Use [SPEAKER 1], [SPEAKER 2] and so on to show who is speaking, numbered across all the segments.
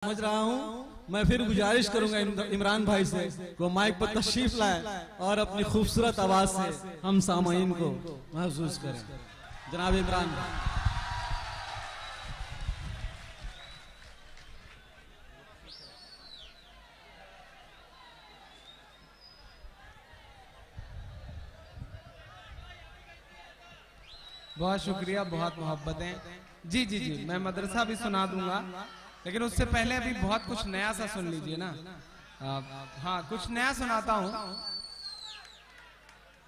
[SPEAKER 1] समझ रहा हूँ। मैं फिर गुजारिश करूंगा इमरान भाई से को माइक पर तशरीफ लाए और अपनी खूबसूरत आवाज से हम सामाईन को महसूस करें। जनाब इमरान भाई।
[SPEAKER 2] बहुत शुक्रिया, बहुत मोहब्बतें। जी जी जी, मैं मदरसा भी सुना दूंगा, लेकिन उससे पहले अभी बहुत कुछ नया सा सुन लीजिए ना। हाँ, कुछ नया सुनाता हूँ।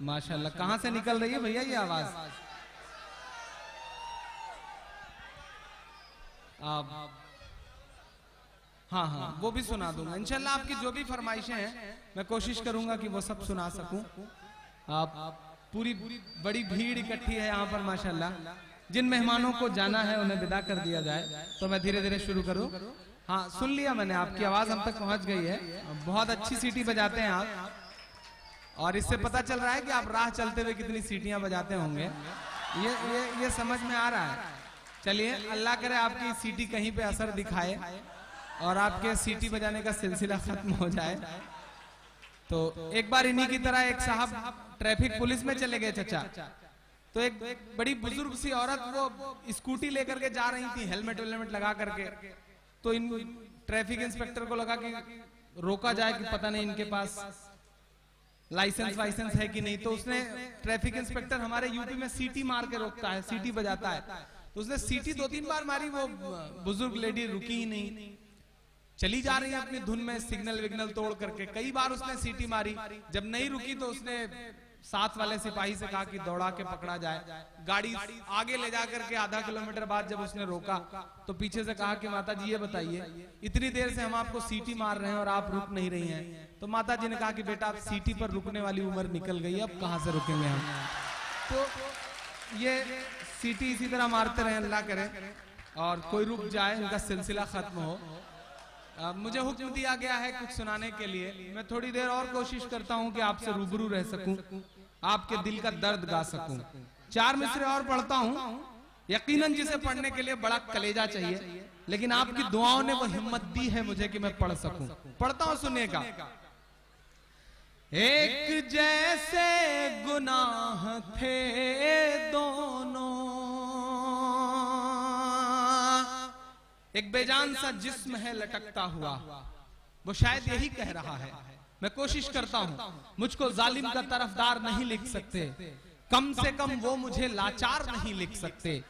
[SPEAKER 2] माशाल्लाह, कहाँ से निकल रही है भैया ये आवाज? हाँ हाँ, वो भी सुना दूंगा इंशाल्लाह। आपकी जो भी फरमाइशें हैं मैं कोशिश करूंगा कि वो सब सुना सकूं। आप पूरी बड़ी भीड़ इकट्ठी है यहाँ पर माशाल्लाह। जिन मेहमानों को जाना है उन्हें विदा कर दिया जाए, तो मैं धीरे धीरे शुरू करूं। हाँ, सुन लिया मैंने, आपकी आवाज हम तक पहुंच गई है। बहुत अच्छी सीटी बजाते हैं आप, और इससे पता चल रहा है कि आप राह चलते हुए कितनी सीटियां बजाते होंगे। ये समझ में आ रहा है। चलिए, अल्लाह करे आपकी सीटी कहीं पे असर दिखाए और आपके सीटी बजाने का सिलसिला खत्म हो जाए। तो एक बार इन्हीं की तरह एक साहब ट्रैफिक पुलिस में चले गए चचा। तो एक बड़ी बुजुर्ग सी औरत वो स्कूटी लेकर के जा रही थी, हेलमेट वेलमेट लगा करके। तो इन ट्रैफिक इंस्पेक्टर को लगा कि रोका जाए कि पता नहीं इनके पास लाइसेंस वाइसेंस है कि नहीं। तो उसने, ट्रैफिक इंस्पेक्टर हमारे यूपी में सीटी मार के रोकता है, सीटी बजाता है। तो उसने सीटी 2-3 बार मारी, वो बुजुर्ग लेडी रुकी ही नहीं, चली जा रही है अपनी धुन में, सिग्नल विग्नल तोड़ करके। कई बार उसने सीटी मारी, जब नहीं रुकी तो उसने साथ वाले सिपाही से कहा कि दौड़ा के पकड़ा जाए। गाड़ी आगे ले जा करके आधा किलोमीटर बाद जब उसने रोका तो पीछे से कहा कि माता जी ये बताइए, इतनी देर से हम आपको सीटी मार रहे हैं और आप रुक नहीं रही हैं। तो माता जी ने कहा कि बेटा, आप सीटी पर रुकने वाली उम्र निकल गई, अब कहां से रुकेंगे हम। तो ये सीटी इसी तरह मारते रहे, अल्लाह करे और कोई रुक जाए, इनका सिलसिला खत्म हो। मुझे हुक्म दिया गया है कुछ सुनाने के लिए। मैं थोड़ी देर और कोशिश करता हूं कि आपसे रूबरू रह सकूं, आपके दिल का दर्द गा सकूं। 4 मिसरे और पढ़ता हूं। यकीनन जिसे पढ़ने के लिए बड़ा कलेजा चाहिए, लेकिन आपकी दुआओं ने वो हिम्मत दी है मुझे कि मैं पढ़ सकूं। पढ़ता हूं, सुनिएगा। एक जैसे गुनाह थे दोनों, एक बेजान सा जिस्म है लटकता हुआ, वो शायद यही कह रहा है। मैं कोशिश करता हूं, मुझको जालिम का तरफदार नहीं लिख सकते, कम से कम वो मुझे लाचार नहीं लिख सकते।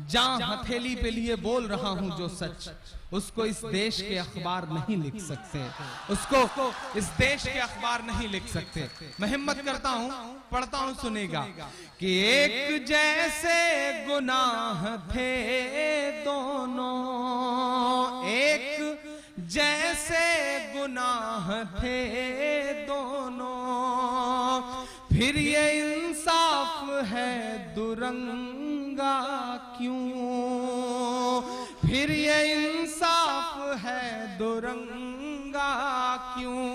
[SPEAKER 2] जहां हथेली पे लिए बोल रहा हूं जो सच, उसको इस देश के अखबार नहीं लिख सकते, उसको इस देश के अखबार नहीं लिख सकते। मैं हिम्मत करता हूं, पढ़ता हूं, सुनेगा कि एक जैसे गुनाह थे दोनों, एक जैसे गुनाह थे दोनों, फिर ये इंसाफ है दुरंगा क्यों, फिर ये इंसाफ है दुरंगा क्यों।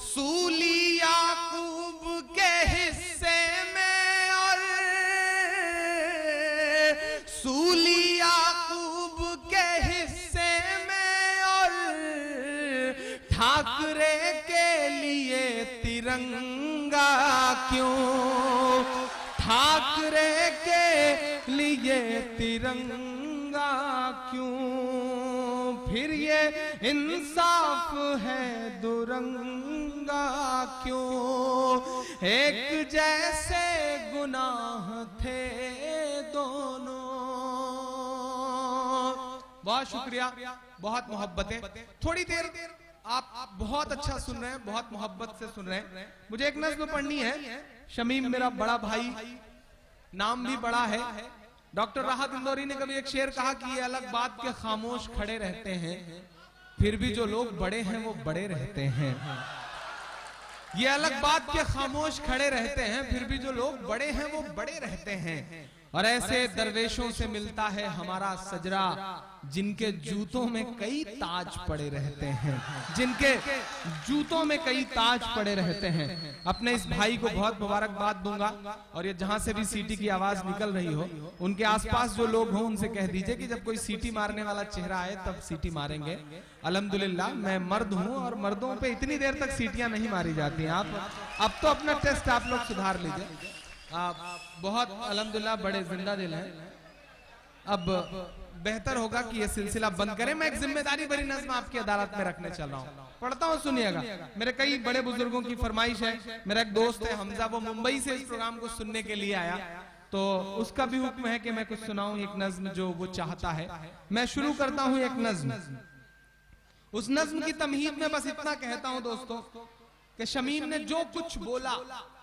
[SPEAKER 2] सूली याकूब के हिस्से में और सूली याकूब के हिस्से में और ठाकरे के लिए तिरंगा क्यों, ठाकरे के लिए तिरंगा क्यों। फिर ये इंसाफ है दुरंगा क्यों। एक जैसे गुनाह थे दोनों। बहुत शुक्रिया, बहुत मोहब्बतें। थोड़ी देर आप बहुत अच्छा सुन रहे हैं, बहुत मोहब्बत से सुन रहे हैं। मुझे एक नज़्म पढ़नी है। शमीम मेरा बड़ा भाई, नाम भी बड़ा है। डॉक्टर राहत इंदौरी ने कभी एक शेर कहा कि ये अलग बात के खामोश खड़े रहते हैं, फिर भी जो लोग बड़े हैं वो बड़े रहते हैं। ये अलग बात के खामोश खड़े रहते हैं, फिर भी जो लोग बड़े हैं वो बड़े रहते हैं। और ऐसे दरवेशों से मिलता है हमारा सजरा, जिनके जूतों में कई ताज पड़े रहते हैं, जिनके जूतों में कई ताज पड़े रहते हैं। अपने इस भाई को बहुत मुबारकबाद दूंगा, और ये जहां से भी सीटी की आवाज निकल रही हो, उनके आसपास जो लोग हों उनसे कह दीजिए कि जब कोई सीटी मारने वाला चेहरा आए तब सीटी मारेंगे। अल्हम्दुलिल्लाह मैं मर्द हूं और मर्दों पे इतनी देर तक सीटियां नहीं मारी जाती। आप अब तो अपना टेस्ट आप लोग सुधार लीजिए। आप बहुत अल्हम्दुलिल्लाह बड़े जिंदा दिल हैं। अब बेहतर होगा कि ये सिलसिला बंद करें। मैं एक जिम्मेदारी भरी नज़्म आपकी अदालत में रखने चल रहा हूँ, पढ़ता हूँ, सुनिएगा। मेरे कई बड़े बुजुर्गों की फरमाइश है। मेरा एक दोस्त है हमजा, वो मुंबई से इस प्रोग्राम को सुनने के लिए आया, तो उसका भी हुक्म है कि मैं कुछ सुनाऊं एक नज्म जो वो चाहता है। मैं शुरू करता हूँ एक नज्म। उस नज्म की तमहीद में बस इतना कहता हूँ दोस्तों कि शमीम ने जो कुछ बोला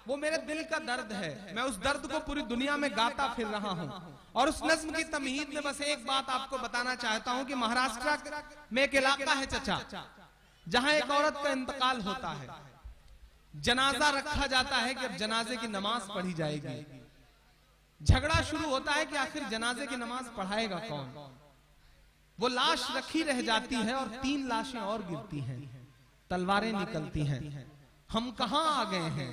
[SPEAKER 2] वो मेरे दिल का दर्द है। मैं उस दर्द को पूरी दुनिया में गाता फिर रहा हूँ। और उस नज्म की तमहीद में बस एक बात आपको बताना चाहता हूँ कि महाराष्ट्र में एक इलाका है चचा, जहां एक औरत का इंतकाल होता है, जनाजा रखा जाता है कि अब जनाजे की नमाज पढ़ी जाएगी। झगड़ा शुरू होता है कि आखिर जनाजे की नमाज पढ़ाएगा कौन। वो लाश रखी रह जाती है और 3 लाशें और गिरती हैं, तलवारें निकलती हैं। हम कहां आ गए हैं,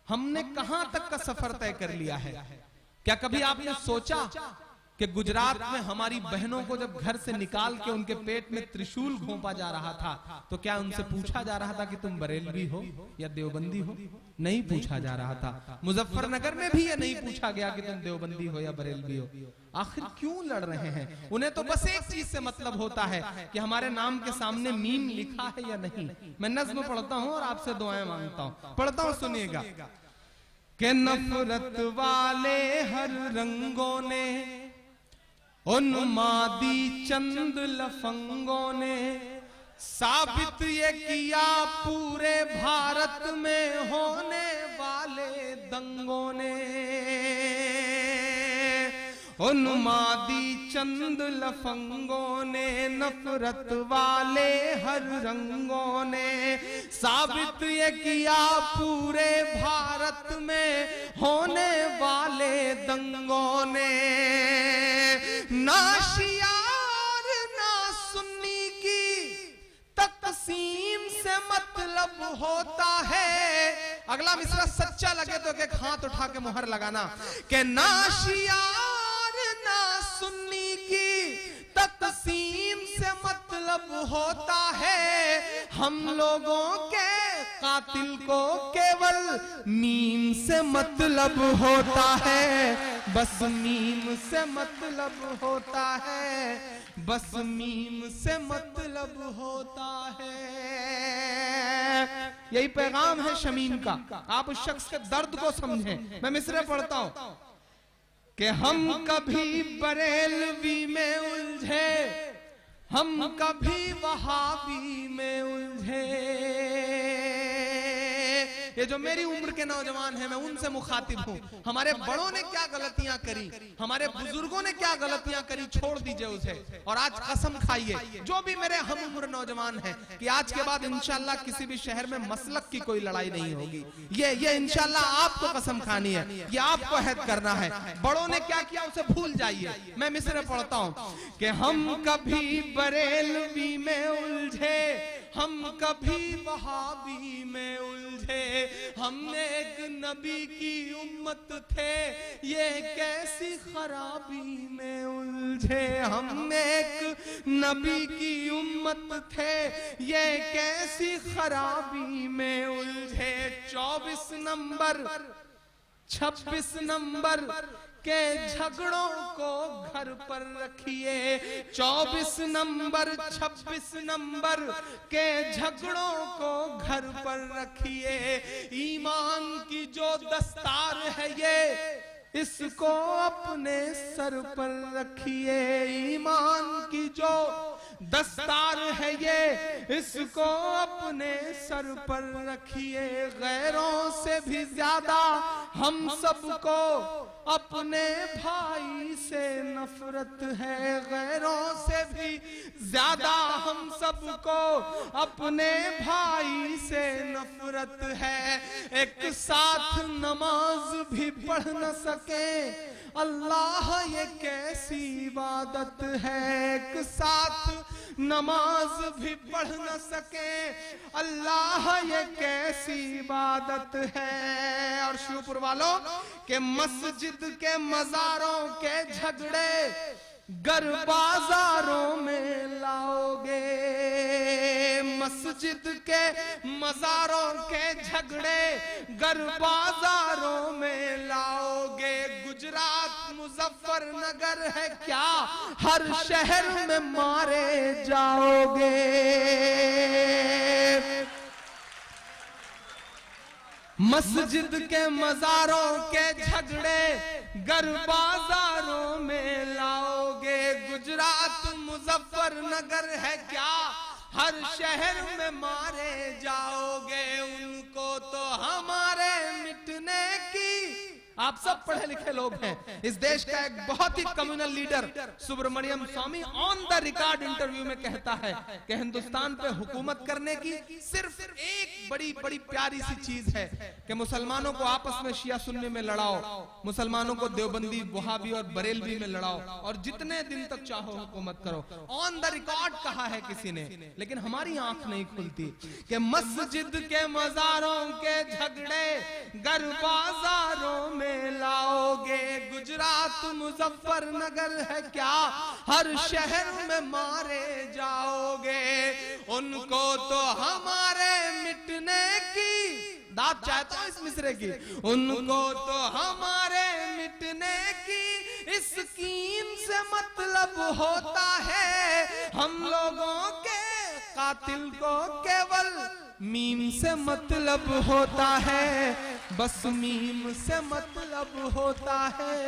[SPEAKER 2] हमने कहां तक का सफर तय कर लिया है। क्या कभी आपने सोचा कि गुजरात में हमारी बहनों को जब घर से निकाल के उनके पेट में त्रिशूल घोंपा जा रहा था, तो क्या उनसे पूछा जा रहा था कि तुम बरेलवी हो या देवबंदी हो? नहीं पूछा जा रहा था। मुजफ्फरनगर में भी ये नहीं पूछा गया कि तुम देवबंदी हो या बरेलवी हो। आखिर क्यों लड़ रहे हैं? उन्हें तो बस एक चीज से मतलब होता है कि हमारे नाम के सामने मीम लिखा है या नहीं। मैं नज्म पढ़ता हूँ और आपसे दुआएं मांगता हूँ, पढ़ता हूँ, सुनिएगा। कि नफरत वाले हर रंगों ने, उन्मादी चंद लफंगों ने साबित ये किया पूरे भारत में होने वाले दंगों ने। उन्मादी चंद लफंगों ने, नफरत वाले हर रंगों ने साबित ये किया पूरे भारत में होने वाले दंगों ने। ना शिया और ना सुन्नी की तकसीम से मतलब होता है। अगला मिसरा सच्चा लगे तो एक हाथ उठा के मुहर लगाना कि ना शिया ना सुन्नी की तकसीम से मतलब होता है। हम लोगों के कातिल को केवल मीम से मतलब होता है, बस मीम से मतलब होता है, बस मीम से मतलब होता है। यही पैगाम है शमीम का। आप उस शख्स के दर्द को समझें। मैं मिसरे पढ़ता हूं कि हम कभी बरेलवी में उलझे, हम कभी वहाबी में उलझे। ये जो मेरी उम्र के नौजवान हैं, मैं उनसे मुखातिब हूँ। हमारे बड़ों ने क्या गलतियां करी, हमारे बुजुर्गों ने क्या गलतियां करी, छोड़ दीजिए उसे और आज कसम खाइए, जो भी मेरे हम उम्र नौजवान हैं, कि आज के बाद इंशाल्लाह किसी भी शहर में मसलक की कोई लड़ाई नहीं होगी। ये इंशाल्लाह आपको कसम खानी है, ये आपको अहद करना है। बड़ों ने क्या किया उसे भूल जाइए। मैं मिसरे पढ़ता हूँ कि हम कभी बरेलवी में उलझे, हम कभी वहाबी में उलझे। हमने एक नबी की उम्मत थे, ये कैसी खराबी में उलझे। हम एक नबी की उम्मत थे, ये कैसी खराबी में उलझे। 24 नंबर 26 नंबर के झगड़ों को घर पर रखिए। 24 नंबर 26 नंबर के झगड़ों को घर पर रखिए। ईमान की जो दस्तार है ये, इसको अपने सर पर रखिए। ईमान की जो दस्तार है ये, इसको अपने सर पर रखिए। गैरों से भी ज्यादा हम सबको अपने भाई से नफरत है। गैरों से भी ज्यादा हम सबको अपने भाई से नफरत है। एक साथ नमाज भी पढ़ न सके, अल्लाह ये कैसी इबादत है। एक साथ नमाज भी पढ़ न सके, अल्लाह ये कैसी इबादत है। और शिवपुर वालों के मस्जिद के मजारों के झगड़े गर बाजारों में लाओगे, मस्जिद के मजारों के झगड़े गर बाजारों में लाओगे। गुजरात मुजफ्फरनगर है क्या, हर शहर में मारे जाओगे। मस्जिद के मजारों के झगड़े गर बाजारों में लाओगे। गुजरात मुजफ्फरनगर है क्या, हर शहर में मारे जाओगे। उनको तो हमारे मिटने की, आप सब पढ़े लिखे लोग हैं। इस देश का एक बहुत ही communal leader Subramanian Swamy on the record interview में कहता है कि हिंदुस्तान पे हुकूमत करने की सिर्फ एक बड़ी बड़ी प्यारी सी चीज है कि मुसलमानों को आपस में शिया सुन्नी में लड़ाओ, मुसलमानों को देवबंदी वहाबी और बरेलवी में लड़ाओ और जितने दिन तक चाहो हुकूमत करो। ऑन द रिकॉर्ड कहा है किसी ने, लेकिन हमारी आंख नहीं खुलती कि मस्जिद के मजारों के झगड़े गर बाजारों में लाओगे। गुजरात मुजफ्फरनगर है क्या, हर शहर में मारे जाओगे। उनको तो हमारे मिटने की, दाद चाहता हूं इस मिसरे की, उनको तो हमारे मिटने की स्कीम से मतलब होता है। हम लोगों के कातिल को केवल मीम से मतलब होता है, बस मीम से मतलब होता है,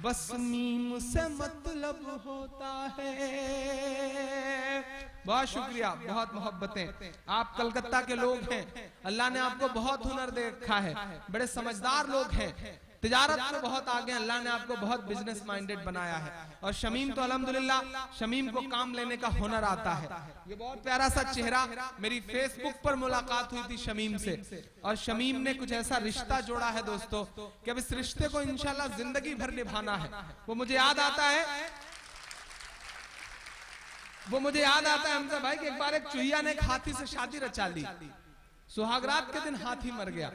[SPEAKER 2] बस मीम से मतलब होता है। बहुत शुक्रिया, बहुत मोहब्बतें। आप कलकत्ता के लोग हैं, अल्लाह ने आपको बहुत हुनर दे रखा है, बड़े समझदार लोग हैं, तिजारत में बहुत आगे, अल्लाह ने आपको बहुत बिजनेस माइंडेड बनाया है। और शमीम तो अल्हम्दुलिल्लाह, शमीम को काम लेने का हुनर आता है। ये बहुत प्यारा सा चेहरा, मेरी फेसबुक पर मुलाकात हुई थी शमीम से, और शमीम ने कुछ ऐसा रिश्ता जोड़ा है दोस्तों कि अब इस रिश्ते को इंशाल्लाह जिंदगी भर निभाना है। वो मुझे याद आता है हमजा भाई कि एक बार एक चूहिया ने एक हाथी से शादी रचा ली। सुहागरात के दिन हाथी मर गया,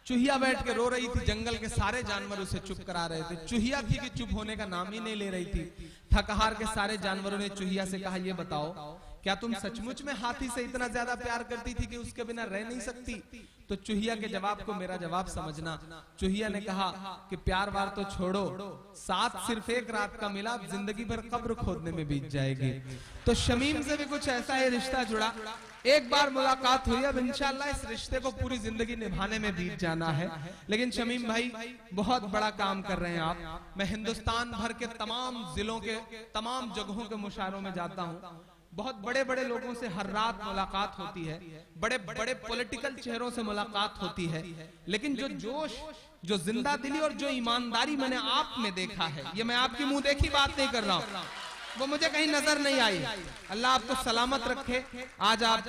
[SPEAKER 2] चूहिया बैठ के रो रही थी, जंगल के सारे जानवर उसे चुप करा रहे थे। चूहिया थी कि चुप होने का नाम ही नहीं ले रही थी। थकहार के सारे जानवरों ने चूहिया से कहा, ये बताओ क्या तुम सचमुच में हाथी से इतना ज्यादा प्यार करती थी कि उसके बिना रह नहीं सकती? तो चूहिया के जवाब को मेरा जवाब समझना। चूहिया ने कहा कि प्यार वार तो छोड़ो, साथ सिर्फ एक रात का मिला, जिंदगी भर कब्र खोदने में बीत जाएगी। तो शमीम से भी कुछ ऐसा ही रिश्ता जुड़ा। एक बार मुलाकात हुई, अब इंशाल्लाह इस रिश्ते को पूरी जिंदगी निभाने में बीत जाना है। लेकिन शमीम भाई बहुत बड़ा काम कर रहे हैं आप। मैं हिंदुस्तान भर के तमाम जिलों के तमाम जगहों के मुशायरों में जाता हूँ, बहुत बड़े बड़े लोगों से हर रात मुलाकात होती है, बड़े बड़े पॉलिटिकल चेहरों से मुलाकात होती है, लेकिन जो जोश, जो जिंदा दिली और जो ईमानदारी मैंने आप में देखा है, ये मैं आपकी मुंह देखी बात नहीं कर रहा हूँ, वो मुझे कहीं नजर नहीं आई। अल्लाह आपको सलामत रखे। आज आप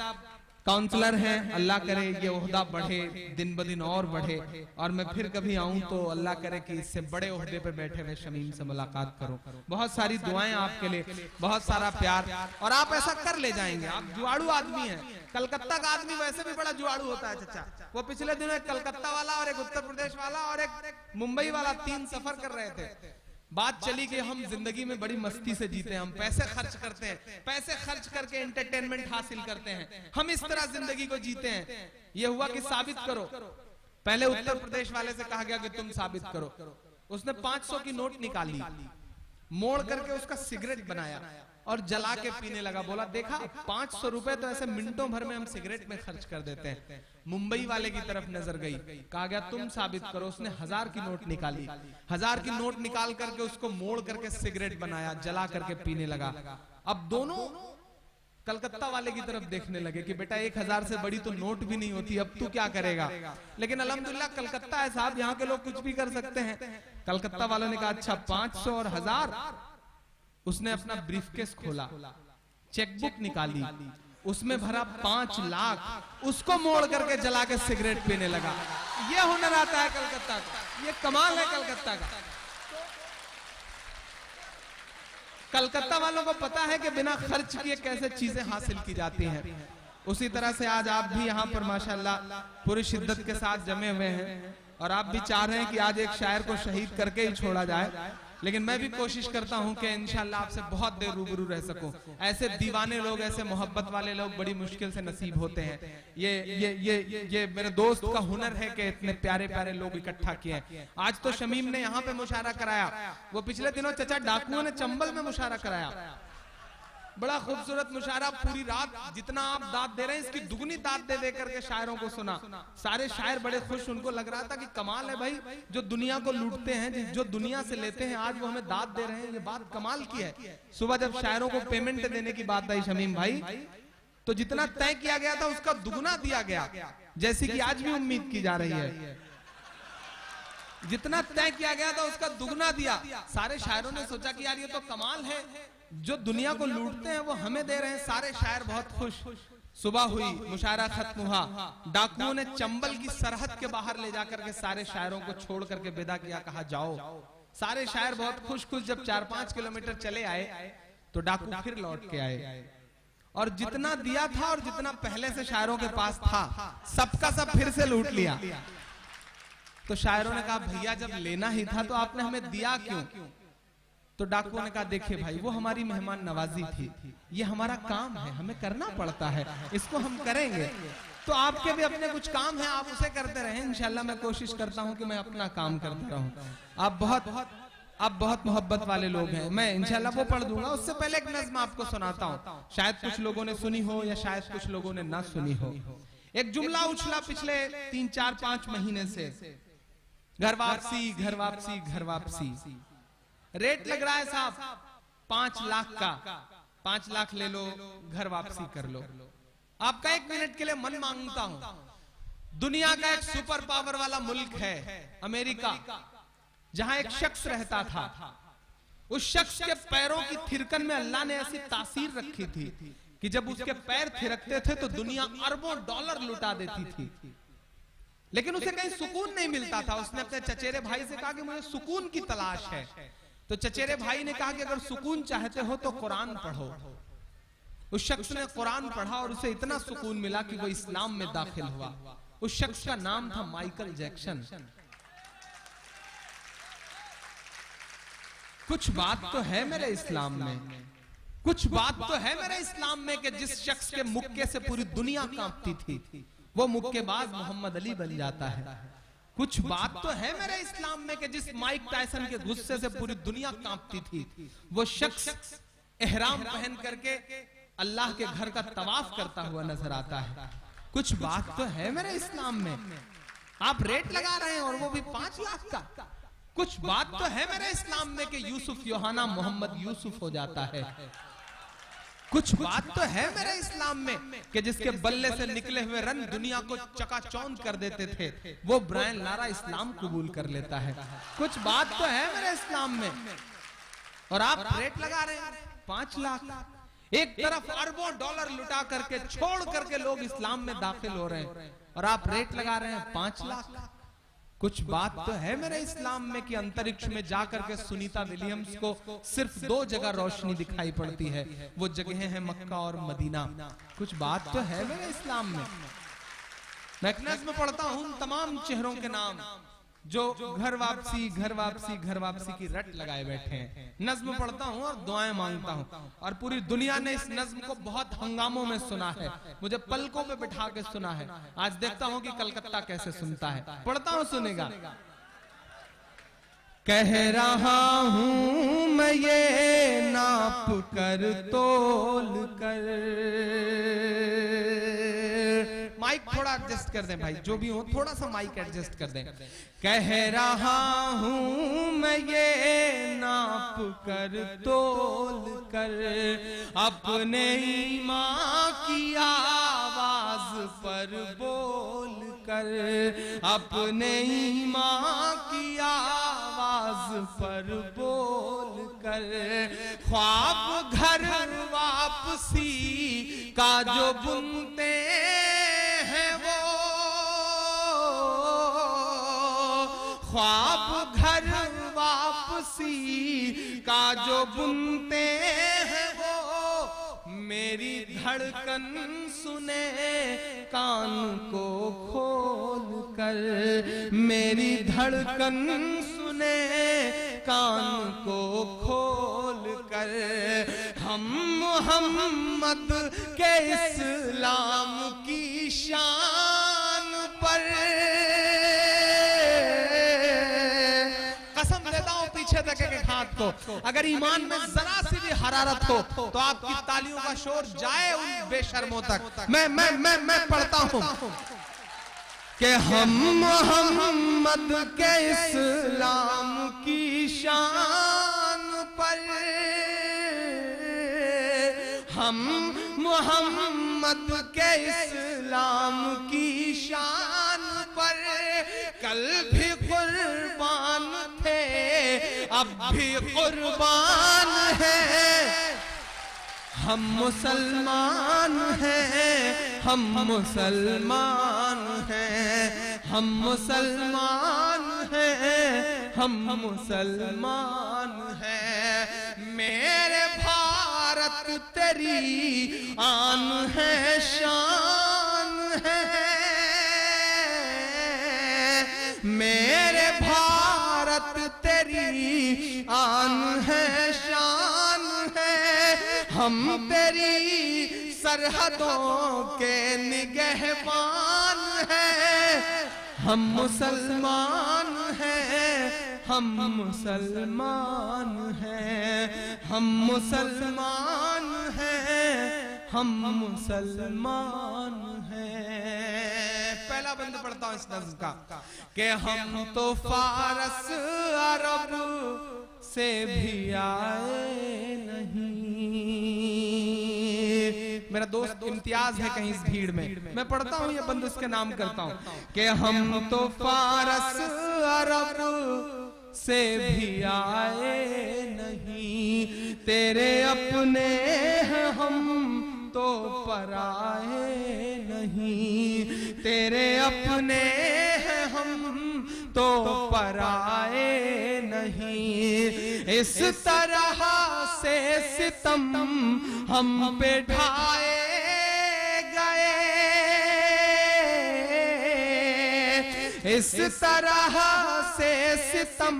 [SPEAKER 2] काउंसलर हैं, अल्लाह करे ये ओहदा बढ़े, दिन ब दिन और बढ़े, और मैं फिर कभी आऊं तो अल्लाह करे कि इससे बड़े ओहदे पे बैठे हुए शमीम से मुलाकात करूं। बहुत सारी दुआएं आपके लिए, बहुत सारा प्यार, और आप ऐसा कर ले जाएंगे। आप जुआड़ू आदमी हैं, कलकत्ता का आदमी वैसे भी बड़ा जुआड़ू होता है चाचा। वो पिछले दिनों एक कलकत्ता वाला और एक उत्तर प्रदेश वाला और एक मुंबई वाला 3 सफर कर रहे थे। बात चली कि हम जिंदगी में बड़ी मस्ती से जीते हैं, हम पैसे खर्च करते हैं, पैसे खर्च करके एंटरटेनमेंट हासिल करते हैं, हम इस तरह जिंदगी को जीते हैं। ये हुआ कि साबित करो। पहले उत्तर प्रदेश वाले से कहा गया कि तुम साबित करो। उसने 500 की नोट निकाली, मोड़ करके उसका सिगरेट बनाया और जला के पीने लगा। बोला देखा 500 रुपए तो ऐसे मिनटों भर में हम सिगरेट में खर्च कर देते हैं। मुंबई वाले की तरफ नजर गई, कहा गया तुम साबित करो। उसने 1000 की नोट निकाली, 1000 की नोट निकाल करके उसको मोड़ करके सिगरेट बनाया, जला करके पीने लगा। अब दोनों कलकत्ता वाले की तरफ देखने लगे कि बेटा 1000 से बड़ी तो नोट भी नहीं होती, अब तू क्या करेगा। लेकिन अल्हम्दुलिल्लाह कलकत्ता है साहब, यहाँ के लोग कुछ भी कर सकते हैं। कलकत्ता वालों ने कहा अच्छा 500 और 1000। उसने अपना ब्रीफकेस खोला, चेकबुक निकाली, उसमें भरा 5 लाख, उसको मोड़ करके जला के सिगरेट पीने लगा। ये हुनर आता है कलकत्ता का, ये कमाल है कलकत्ता का। कलकत्ता वालों को पता है कि बिना खर्च किए कैसे चीजें हासिल की जाती हैं। उसी तरह से आज आप भी यहाँ पर माशाल्लाह पूरी शिद्दत के साथ जमे हुए हैं और आप भी चाह रहे हैं कि आज एक शायर को शहीद करके ही छोड़ा जाए, लेकिन मैं भी कोशिश करता हूं कि इंशाल्लाह आपसे बहुत देर रूबरू रह सकूं। ऐसे दीवाने लोग, ऐसे मोहब्बत वाले लोग बड़ी मुश्किल से नसीब होते हैं। ये मेरे दोस्त का हुनर है कि इतने प्यारे प्यारे लोग इकट्ठा किए हैं। आज तो शमीम ने यहाँ पे मुशायरा कराया, वो पिछले दिनों चचा डाकुओं ने चंबल में मुशायरा कराया, बड़ा खूबसूरत मुशायरा। पूरी रात जितना आप दाद दे रहे हैं इसकी दुगनी दाद दे दे करके शायरों को सुना। सारे शायर बड़े खुश, उनको लग रहा था कि कमाल है भाई, जो दुनिया को लूटते हैं, जो दुनिया से लेते हैं, आज वो हमें दाद दे रहे हैं, ये बात कमाल की है। सुबह जब शायरों को पेमेंट देने की बात आई शमीम भाई, तो जितना तय किया गया था उसका दुगना दिया गया, जैसी कि आज भी उम्मीद की जा रही है। जितना तय किया गया था उसका दुगना दिया। सारे शायरों ने सोचा कि यार ये तो कमाल है, जो दुनिया को लूटते हैं वो हमें दे रहे हैं। सारे शायर बहुत खुश। सुबह हुई, मुशायरा खत्म हुआ, डाकुओं ने चंबल की सरहद के बाहर ले जाकर के सारे शायरों को छोड़ करके विदा किया, कहा जाओ। सारे शायर बहुत खुश खुश जब 4-5 किलोमीटर चले आए तो डाकू फिर लौट के आए और जितना दिया था और जितना पहले से शायरों के पास था सबका सब फिर से लूट लिया। तो शायरों ने कहा भैया जब लेना ही था तो आपने हमें दिया क्यों? तो डाकुओं ने कहा देखिए भाई, वो हमारी मेहमान नवाजी थी, ये हमारा काम है, हमें करना पड़ता है, इसको हम करेंगे। तो आपके भी अपने कुछ काम है, आप उसे करते रहें। इंशाल्लाह मैं कोशिश करता हूं कि मैं अपना काम करता रहूं। आप बहुत मोहब्बत वाले लोग हैं, मैं इंशाल्लाह वो पढ़ दूंगा। उससे पहले एक नज्म आपको सुनाता हूं, शायद कुछ लोगों ने सुनी हो या शायद कुछ लोगों ने ना सुनी हो। एक जुमला उछला पिछले 3-4-5 महीने से, घर वापसी घर वापसी घर वापसी। रेट लग रहा है साहब 5 लाख का, 5 लाख ले लो, घर वापसी कर लो। आपका 1 मिनट के लिए मन मांगता हूं, दुनिया का एक सुपर पावर वाला मुल्क है अमेरिका, जहां एक शख्स रहता था। उस शख्स के पैरों की थिरकन में अल्लाह ने ऐसी तासीर रखी थी कि जब उसके पैर थिरकते थे तो दुनिया अरबों डॉलर लुटा देती थी, लेकिन उसे कहीं सुकून नहीं मिलता था। उसने अपने चचेरे भाई से कहा कि मुझे सुकून की तलाश है। तो चचेरे भाई ने कहा कि अगर सुकून चाहते हो तो कुरान पढ़ो। उस शख्स ने कुरान पढ़ा और उसे इतना सुकून मिला कि वो इस्लाम में दाखिल हुआ। उस शख्स का नाम था माइकल जैक्सन। कुछ बात तो है मेरे इस्लाम में, कुछ बात तो है मेरे इस्लाम में कि जिस शख्स के मुक्के से पूरी दुनिया कांपती थी वो मुक्केबाज मोहम्मद अली बन जाता है। कुछ बात तो है मेरे इस्लाम में कि जिस माइक टायसन के गुस्से से पूरी दुनिया कांपती थी वो शख्स एहराम पहन करके अल्लाह के घर का तवाफ करता हुआ नजर आता है। कुछ बात तो है मेरे इस्लाम में। आप रेट लगा रहे हैं और वो भी 5 लाख का। कुछ बात तो है मेरे इस्लाम में कि यूसुफ योहाना मोहम्मद यूसुफ हो जाता है। कुछ बात तो है मेरे इस्लाम में कि जिसके बल्ले से निकले हुए रन दुनिया को चकाचौंध कर देते थे वो ब्रायन लारा इस्लाम कबूल कर लेता है। कुछ बात तो है मेरे इस्लाम में और आप रेट लगा रहे हैं 5 लाख। एक तरफ अरबों डॉलर लुटा करके छोड़ करके लोग इस्लाम में दाखिल हो रहे हैं और आप रेट लगा रहे हैं 5 लाख। कुछ बात तो है मेरे इस्लाम में कि अंतरिक्ष में जाकर के सुनीता विलियम्स को सिर्फ 2 जगह रोशनी दिखाई पड़ती है, वो जगह है मक्का और मदीना। कुछ बात तो है मेरे इस्लाम में। मैं एक नज़्म पढ़ता हूं तमाम चेहरों के नाम जो घर वापसी घर वापसी घर वापसी की रट लगाए बैठे हैं। नज्म पढ़ता हूं और दुआएं मांगता हूं और पूरी दुनिया ने इस नज्म को बहुत हंगामों में सुना है, मुझे पलकों पे बिठा के सुना है। आज देखता हूं कि कलकत्ता कैसे सुनता है। पढ़ता हूं, सुनेगा। कह रहा हूं मैं ये नाप कर तोल कर, माइक थोड़ा एडजस्ट कर दें भाई, जो भी हो थोड़ा सा माइक एडजस्ट कर दें। कह रहा हूं मैं ये नाप कर तोल कर, अपने ईमान की आवाज पर बोल कर, अपने ईमान की आवाज पर बोल कर, ख्वाब घर वापसी का जो बुनते हैं वो ख्वाब घर वापसी का जो बुनते हैं वो मेरी धड़कन सुने कान को खोल कर, मेरी धड़कन सुने कान को खोल कर। हम मोहम्मद के इस्लाम की शान पर कसम लेता हूं पीछे तक एक हाथ को, अगर ईमान में जरा सी भी हरारत हो तो आपकी तालियों का शोर जाए उन बेशर्मों तक। मैं पढ़ता हूं कि हम मोहम्मद के इस्लाम की शान पर, हम मोहम्मद के इस्लाम की शान पर कल भी कुर्बान थे अब भी कुर्बान हैं। हम मुसलमान हैं, हम मुसलमान हैं, हम मुसलमान हैं, हम मुसलमान हैं। मेरे भारत तेरी आन है शान है, मेरे भारत तेरी आन है शान है। हम तेरी सरहदों के निगहबान हैं। हम मुसलमान हैं, हम मुसलमान हैं, हम मुसलमान हैं, हम मुसलमान हैं। पहला बंद पढ़ता हूं इस नज़्म का कि हम तो फारस अरब से भी आए नहीं। मेरा दोस्त इम्तियाज है कहीं इस भीड़ में, मैं पढ़ता हूं ये बंद उसके नाम करता हूं कि हम तो फारस अरब से भी आए नहीं। तेरे अपने हैं हम तो पराए नहीं, तेरे अपने हैं हम तो पराए नहीं। इस तरह से सितम हम पे ढाए गए, इस तरह से सितम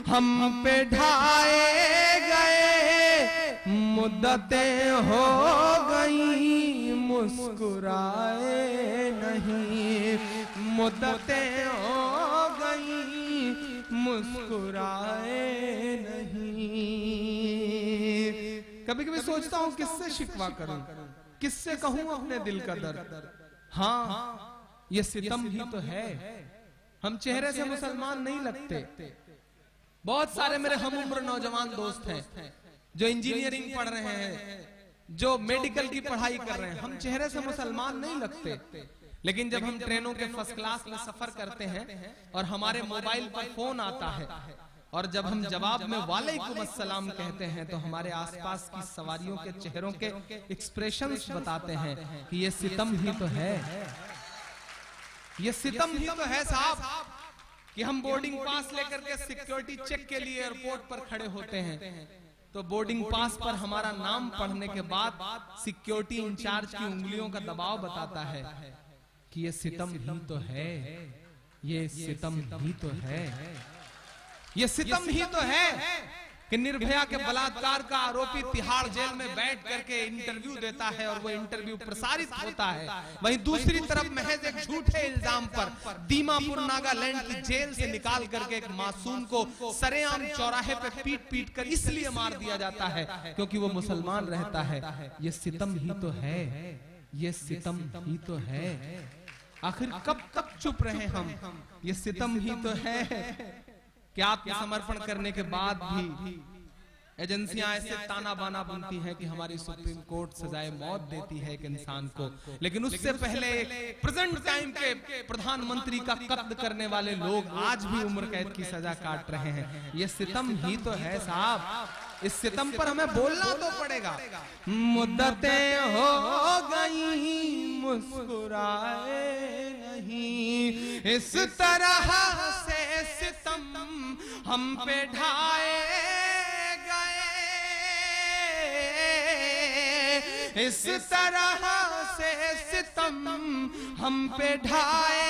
[SPEAKER 2] हम पे ढाए गए। मुद्दतें हो गई मुस्कुराए नहीं, मुद्दतें हो गई मुस्कुराए नहीं। कभी कभी सोचता हूं किससे शिकवा करूं, किससे कहूं अपने दिल का दर्द। हाँ ये सितम ही तो है। हम चेहरे से मुसलमान नहीं लगते। बहुत सारे मेरे हम उम्र नौजवान दोस्त हैं जो इंजीनियरिंग पढ़ रहे हैं, जो मेडिकल की पढ़ाई कर रहे हैं। हम चेहरे से मुसलमान नहीं लगते, लेकिन जब हम ट्रेनों के फर्स्ट क्लास में सफर करते हैं और हमारे मोबाइल पर फोन आता है और जब हम जवाब में वालेकुम अस्सलाम कहते हैं तो हमारे आसपास की सवारियों के चेहरों के एक्सप्रेशंस बताते हैं कि ये सितम ही तो है, ये सितम ही तो है साहब कि हम बोर्डिंग पास लेकर के सिक्योरिटी चेक के लिए एयरपोर्ट पर खड़े होते हैं तो बोर्डिंग पास पर हमारा नाम पढ़ने के बाद सिक्योरिटी इंचार्ज की उंगलियों का दबाव बताता है कि ये सितम ही तो है, ये सितम ही तो है, ये सितम ही तो है कि निर्भया के बलात्कार का आरोपी तिहाड़ जेल में बैठ करके इंटरव्यू देता है और वो इंटरव्यू प्रसारित होता है। वहीं दूसरी तरफ महज एक झूठे इल्जाम पर दीमापुर नागालैंड की जेल से निकाल करके एक मासूम को सरेआम चौराहे पे पीट पीट कर इसलिए मार दिया जाता है क्योंकि वो मुसलमान रहता है। ये सितम ही तो है, ये सितम ही तो है। आखिर कब तक चुप रहे हम? ये सितम ही तो है कि आत्मसमर्पण करने के बाद भी एजेंसियां ऐसे ताना बाना बुनती हैं कि हमारी सुप्रीम कोर्ट सजाए मौत देती है एक इंसान को, लेकिन उससे पहले प्रेजेंट टाइम के प्रधानमंत्री का कत्ल करने वाले लोग आज भी उम्र कैद की सजा काट रहे हैं। ये सितम ही तो है साहब। इस सितम पर हमें बोलना तो पड़ेगा। मुद्दतें हो गई मुस्कुराए नहीं, इस तरह से सितम हम पे ढाए गए, इस तरह से सितम हम पे ढाए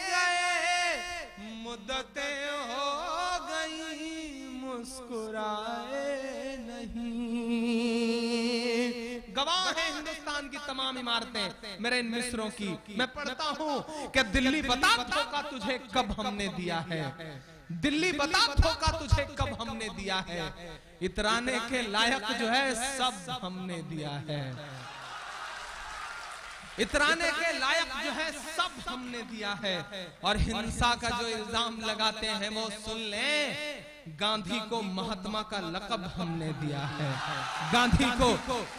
[SPEAKER 2] गए, मुद्दतें हो गई मुस्कुराए नहीं। गवाह है हिंदुस्तान की तमाम इमारतें मेरे इन मिस्रों की। मैं पढ़ता हूँ कि दिल्ली बता धोखा तुझे कब हमने दिया है, दिल्ली बता धोखा तुझे कब हमने दिया है, इतराने के लायक जो है सब हमने दिया है, इतराने के लायक जो है सब हमने दिया है। और हिंसा का जो इल्जाम लगाते हैं वो सुन लें, गांधी को महात्मा का लक़ब हमने दिया है, गांधी को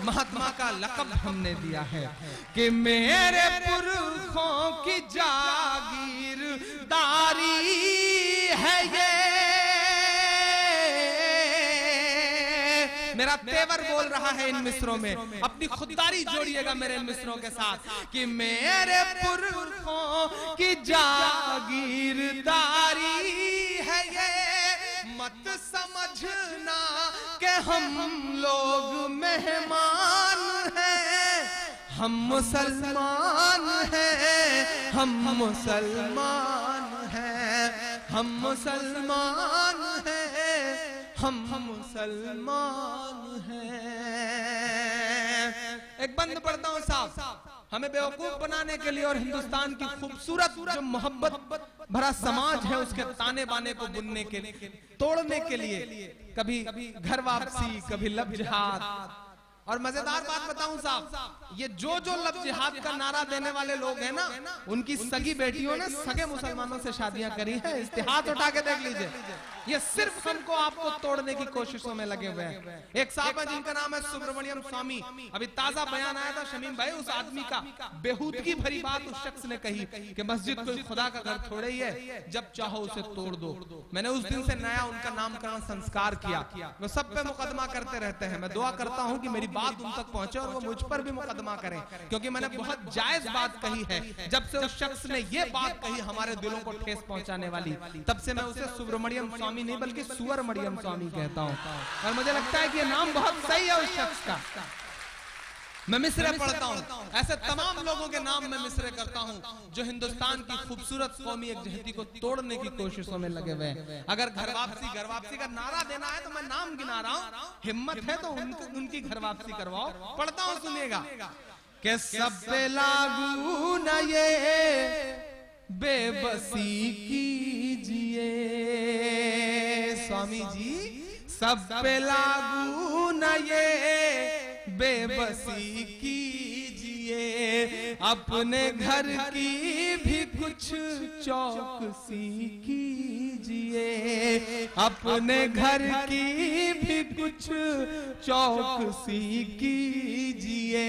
[SPEAKER 2] महात्मा का लक़ब हमने दिया है कि मेरे पुरखों की जागीरदारी है ये। मेरा तेवर बोल रहा है इन मिस्रों में, अपनी खुददारी जोड़िएगा मेरे इन मिस्रों के साथ कि मेरे पुरखों की जागीरदारी है ये, मत समझना कि हम लोग मेहमान हैं, हम मुसलमान हैं, हम मुसलमान हैं, हम मुसलमान हैं, हम मुसलमान हैं। एक बंद पढ़ता हूं साहब, हमें बेवकूफ बनाने के लिए और हिंदुस्तान की खूबसूरत जो मोहब्बत भरा समाज है उसके ताने बाने को बुनने के लिए, तोड़ने के लिए, कभी घर वापसी, कभी लब जिहाद। और मजेदार बात बताऊं साहब, ये जो लब जिहाद का नारा देने वाले लोग हैं ना, उनकी सगी बेटियों ने सगे मुसलमानों से शादियां करी हैं। इस्तेहार उठा के देख लीजिए, ये सिर्फ हमको आपको तोड़ने की कोशिशों में लगे हुए हैं। एक साहब है जिनका नाम है सुब्रमण्यम स्वामी, अभी ताजा बयान आया था शमीम भाई, उस आदमी का बेहूदगी भरी बात उस शख्स ने कही कि मस्जिद कोई खुदा का घर थोड़े ही है, जब चाहो उसे तोड़ दो। मैंने उस दिन से नया उनका नामकरण संस्कार किया। वो सब पे मुकदमा करते रहते हैं, मैं दुआ करता हूँ कि मेरी बात उन तक पहुंचे और वो मुझ पर भी मुकदमा करें, क्योंकि मैंने बहुत जायज बात कही है। जब से उस शख्स ने ये बात कही हमारे दिलों को ठेस पहुंचाने वाली, तब से मैं उसे सुब्रमण्यम स्वामी नहीं बल्कि सुअर मरियम स्वामी कहता हूं। और मुझे लगता है कि ये नाम बहुत सही है उस शख्स का। मैं मिसरे पढ़ता हूं, ऐसे तमाम लोगों के नाम मैं मिसरे करता हूं जो हिंदुस्तान की खूबसूरत कौमी एकजहती को तोड़ने की कोशिशों में लगे हुए हैं। अगर घर वापसी का नारा देना है तो मैं नाम गिना रहा हूं, हिम्मत है तो उनकी घर वापसी करवाओ। पढ़ता हूं, सुनिएगा कि सब पे लागू न ये बेबसी कीजिए, स्वामी जी सब पे लागू न ये बेबसी कीजिए, अपने घर की भी कुछ चौकसी कीजिए, अपने घर की भी कुछ चौकसी कीजिए।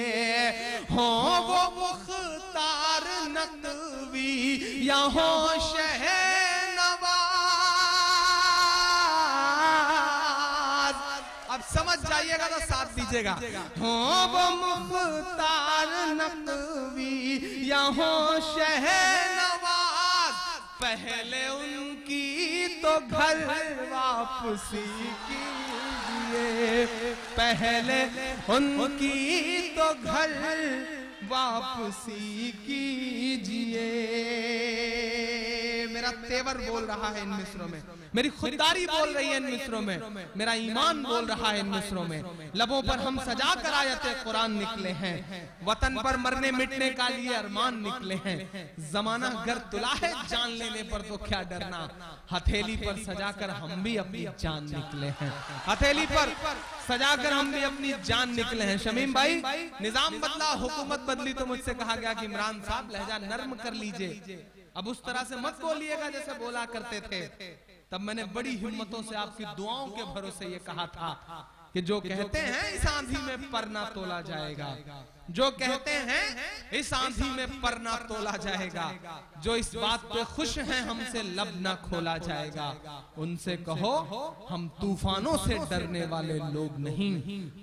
[SPEAKER 2] हो वो मुख्तार नकवी या हो शहनवाज, अब समझ जाइएगा तो साथ दीजिएगा। हो वो मुख्तार नकवी या हो शहनवाज, पहले उनकी तो घर वापसी कीजिए, पहले उनकी तो घर वापसी कीजिए। मेरा तेवर बोल रहा है इन मिस्रों में, मेरी खुददारी बोल रही है इन मिस्रों में, मेरा ईमान बोल रहा है इन मिस्रों में। लबों पर हम सजा कर आयते कुरान निकले हैं, वतन पर मरने मिटने का लिए अरमान निकले हैं। जमाना गर तुला है जान लेने पर तो क्या डरना, हथेली पर सजाकर हम भी अपनी जान निकले हैं, हथेली पर सजाकर हम भी अपनी जान निकले हैं। शमीम भाई, निजाम बदला, हुकूमत बदली तो मुझसे कहा गया कि इमरान साहब लहजा नर्म कर लीजिए, अब उस तरह से मत बोलिएगा जैसे बोला करते थे। तब मैंने बड़ी हिम्मतों से आपकी दुआओं के भरोसे ये कहा था कि जो कहते हैं इस आंधी में पर ना तोला जाएगा, जो कहते हैं इस आंधी में पर ना तोला जाएगा, जो इस बात पे खुश हैं हमसे लब ना खोला जाएगा, उनसे कहो हम तूफानों से डरने वाले लोग नहीं,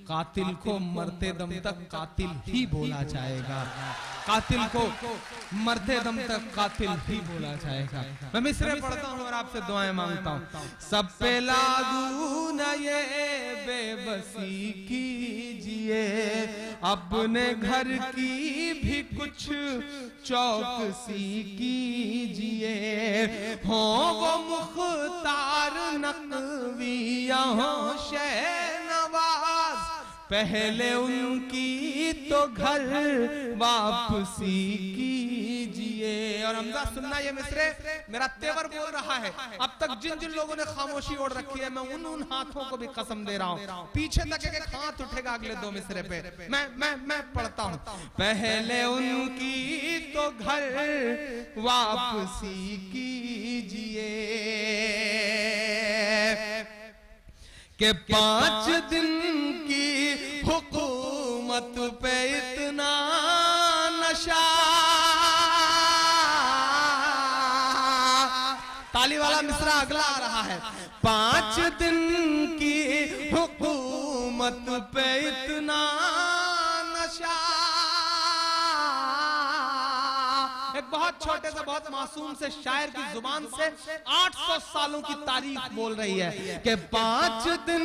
[SPEAKER 2] कातिल को मरते दम तक कातिल ही बोला जाएगा, कातिल को मरते दम तक कातिल ही बोला जाएगा। मैं मिसरे पढ़ता हूँ और आपसे दुआएं मांगता हूँ। सब पे लागू न ये बेबसी कीजिए, अपने घर की भी कुछ चौकसी कीजिए, हो वो मुख्तार नकवी यहाँ शहनवाज, पहले उनकी तो घर वापसी कीजिए। और हमजा सुनना ये मिसरे मेरा तेवर बोल रहा है। अब तक जिन जिन लोगों ने खामोशी ओढ़ रखी है, मैं उन हाथों को भी कसम दे रहा हूँ, पीछे तक एक हाथ उठेगा अगले दो मिसरे पे। मैं पढ़ता हूँ। पहले उनकी तो घर वापसी कीजिए, के 5 दिन की हुकूमत पे इतना नशा। ताली वाला मिसरा अगला आ रहा है। 5 दिन की हुकूमत पे इतना नशा। एक बहुत छोटे से बहुत मासूम से शायर की जुबान से 800 सालों की तारीख बोल रही है कि 5 दिन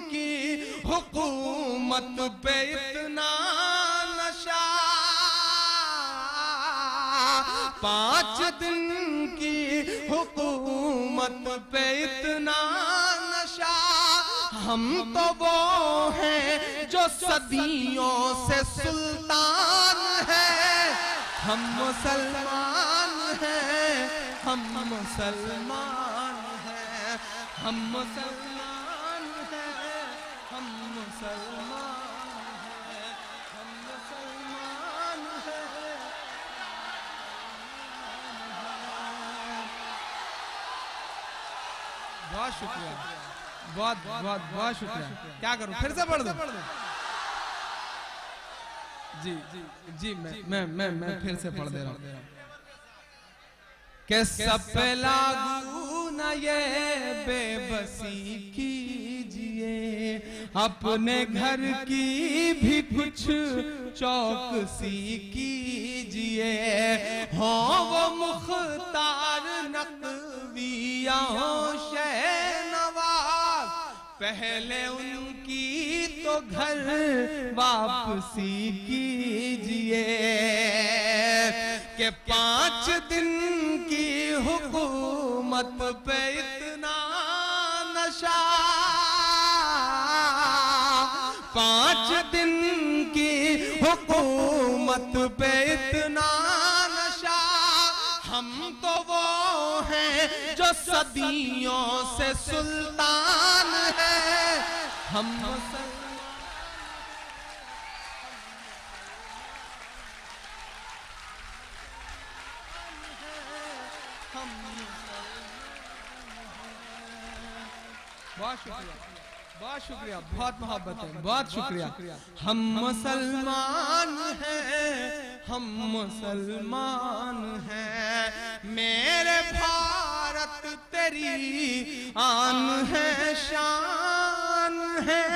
[SPEAKER 2] की हुकूमत पे इतना नशा, 5 दिन की हुकूमत पे इतना नशा। हम तो वो हैं जो सदियों से सुल्तान है, हम मुसलमान हैं, हम मुसलमान हैं, हम मुसलमान हैं, हम मुसलमान हैं, हम मुसलमान हैं। बहुत शुक्रिया, बहुत बहुत बहुत शुक्रिया। क्या करूं, फिर से पढ़ दूं? जी जी जी मैं फिर से पढ़ दे रहा हूं कि सब पे लागू न ये बेबसी कीजिए, अपने घर की भी कुछ चौकसी कीजिए, हो वो मुख्तार नकवी यहाँ शहनवाज, पहले उनकी तो घर वापसी कीजिए, के 5 दिन की हुकूमत पे इतना नशा, 5 दिन की हुकूमत पे इतना नशा। हम तो वो हैं जो सदियों से सुल्तान है, हम बहुत शुक्रिया, बहुत शुक्रिया, बहुत मोहब्बत है, बहुत शुक्रिया। हम मुसलमान हैं, हम मुसलमान हैं, मेरे भारत तेरी आन है शान है,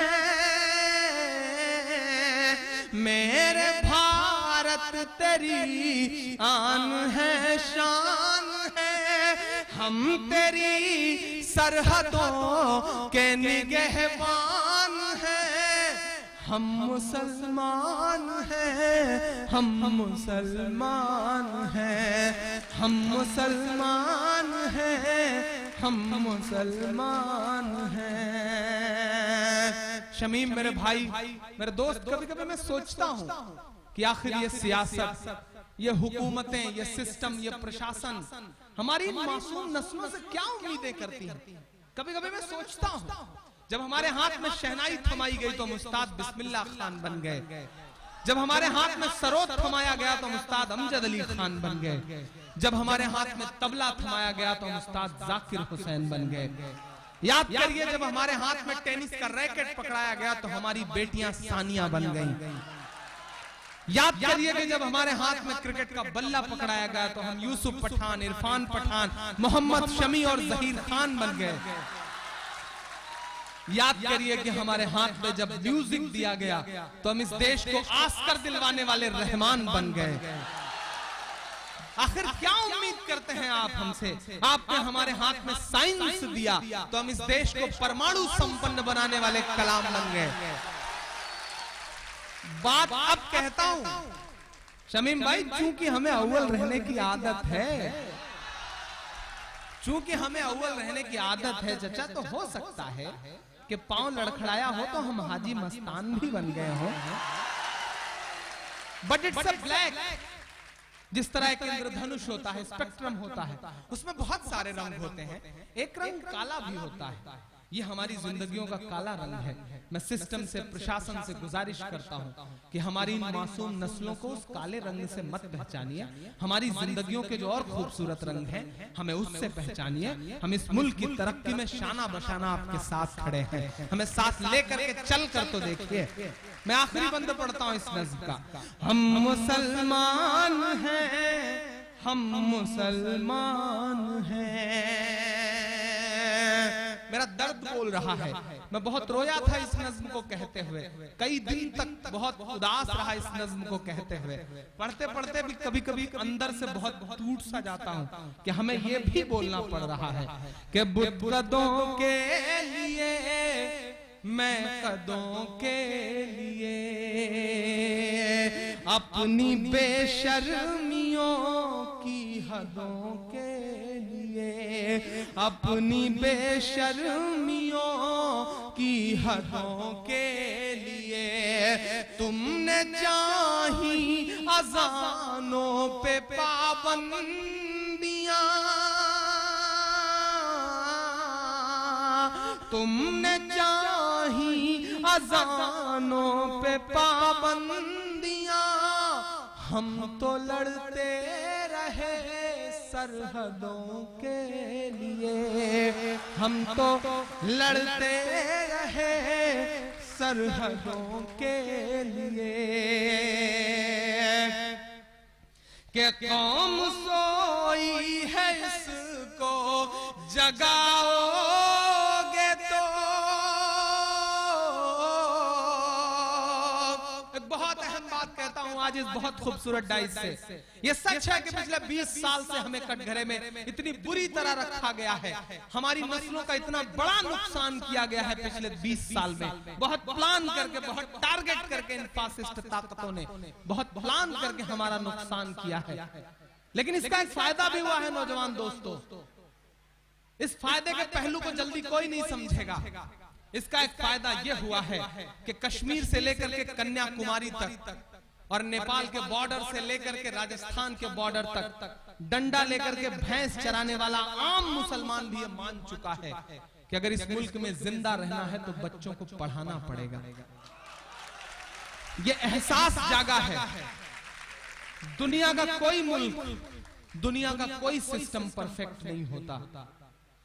[SPEAKER 2] मेरे भारत तेरी आन है शान है, हम तेरी सरहदों के निगहबान हैं, हम मुसलमान हैं, हम मुसलमान हैं, हम मुसलमान हैं, हम मुसलमान हैं। शमीम मेरे भाई, मेरे दोस्त, कभी कभी मैं सोचता हूँ कि आखिर ये सियासत, ये हुकूमतें, ये सिस्टम, ये प्रशासन हमारी मासूम नस्लों से क्या उम्मीदें करती हैं। कभी कभी मैं सोचता हूँ, जब हमारे हाथ में शहनाई थमाई गई तो मुस्ताद बिस्मिल्लाह खान बन गए, जब हमारे हाथ में सरोद थमाया गया तो मुस्ताद अमजद अली खान बन गए, जब हमारे हाथ में तबला थमाया गया तो मुस्ताद जाकिर हुसैन बन गए। याद करिए, जब हमारे हाथ में टेनिस का रैकेट पकड़ाया गया तो हमारी बेटियां सानिया बन गईं। याद करिए कि जब हमारे हाथ में क्रिकेट का बल्ला पकड़ाया गया तो हम यूसुफ पठान, इरफान पठान, मोहम्मद शमी और जहीर खान बन गए। याद करिए कि हमारे हाथ में जब म्यूजिक दिया गया तो हम इस देश को आस्कर दिलवाने वाले रहमान बन गए। आखिर क्या उम्मीद करते हैं आप हमसे? आपने हमारे हाथ में साइंस दिया तो हम इस देश को परमाणु संपन्न बनाने वाले कलाम बन गए। बात अब कहता हूं शमीम भाई, चूंकि हमें अव्वल रहने की आदत है, चूंकि हमें अव्वल रहने की आदत है चचा, तो हो सकता है कि पांव लड़खड़ाया हो तो हम हाजी मस्तान भी बन गए हो। बट इट्स अ ब्लैक, जिस तरह एक इंद्रधनुष होता है, स्पेक्ट्रम होता है, उसमें बहुत सारे रंग होते हैं, एक रंग काला भी होता है। ये हमारी जिंदगियों का काला रंग है। मैं सिस्टम से, प्रशासन से गुजारिश करता हूं कि हमारी मासूम नस्लों को उस काले रंग से मत पहचानिए। हमारी जिंदगियों के जो और खूबसूरत रंग हैं, हमें उससे पहचानिए। हम इस मुल्क की तरक्की में शाना बशाना आपके साथ खड़े हैं। हमें साथ लेकर के चल कर तो देखिए। मैं आखिरी बंद पढ़ता हूं इस नज़्म का। हम मुसलमान हैं, हम मुसलमान हैं। मेरा दर्द बोल रहा है। मैं बहुत रोया था इस नज़्म को कहते हुए, कई दिन तक बहुत उदास रहा इस नज़्म को कहते हुए। पढ़ते पढ़ते भी कभी कभी अंदर से बहुत टूट सा जाता हूं कि हमें ये भी बोलना पड़ रहा है कि बुतकदों के लिए, मैं कदों के लिए, अपनी बेशर्मियों की हदों के लिए, अपनी बेशर्मियों की हदों के लिए, तुमने चाही अज़ानों पे पाबंदियां, तुमने चाही अज़ानों पे पाबंदियां, हम तो लड़ते रहे सरहदों के लिए, हम तो लड़ते रहे सरहदों के लिए। कि कौम सोई है इसको जगाओगे तो, एक बहुत अहम बात कहता हूं आज इस बहुत खूबसूरत डाइस से। ये सच है कि पिछले 20 साल से हमें कटघरे में इतनी बुरी तरह रखा गया है, हमारी नस्लों का इतना बड़ा नुकसान किया गया है पिछले 20 साल में। बहुत प्लान करके, बहुत टारगेट करके इन फासिस्ट ताकतों ने बहुत प्लान करके हमारा नुकसान किया है। लेकिन इसका एक फायदा भी हुआ है नौजवान दोस्तों। इस फायदे के पहलू को जल्दी कोई नहीं समझेगा। इसका एक फायदा यह हुआ है कि कश्मीर से लेकर के कन्याकुमारी तक और नेपाल के बॉर्डर से लेकर के राजस्थान के बॉर्डर तक डंडा लेकर के भैंस चराने वाला आम मुसलमान भी ये मान चुका है कि अगर इस मुल्क में जिंदा रहना है तो बच्चों को पढ़ाना पड़ेगा। ये एहसास जागा है। दुनिया का कोई मुल्क, दुनिया का कोई सिस्टम परफेक्ट नहीं होता।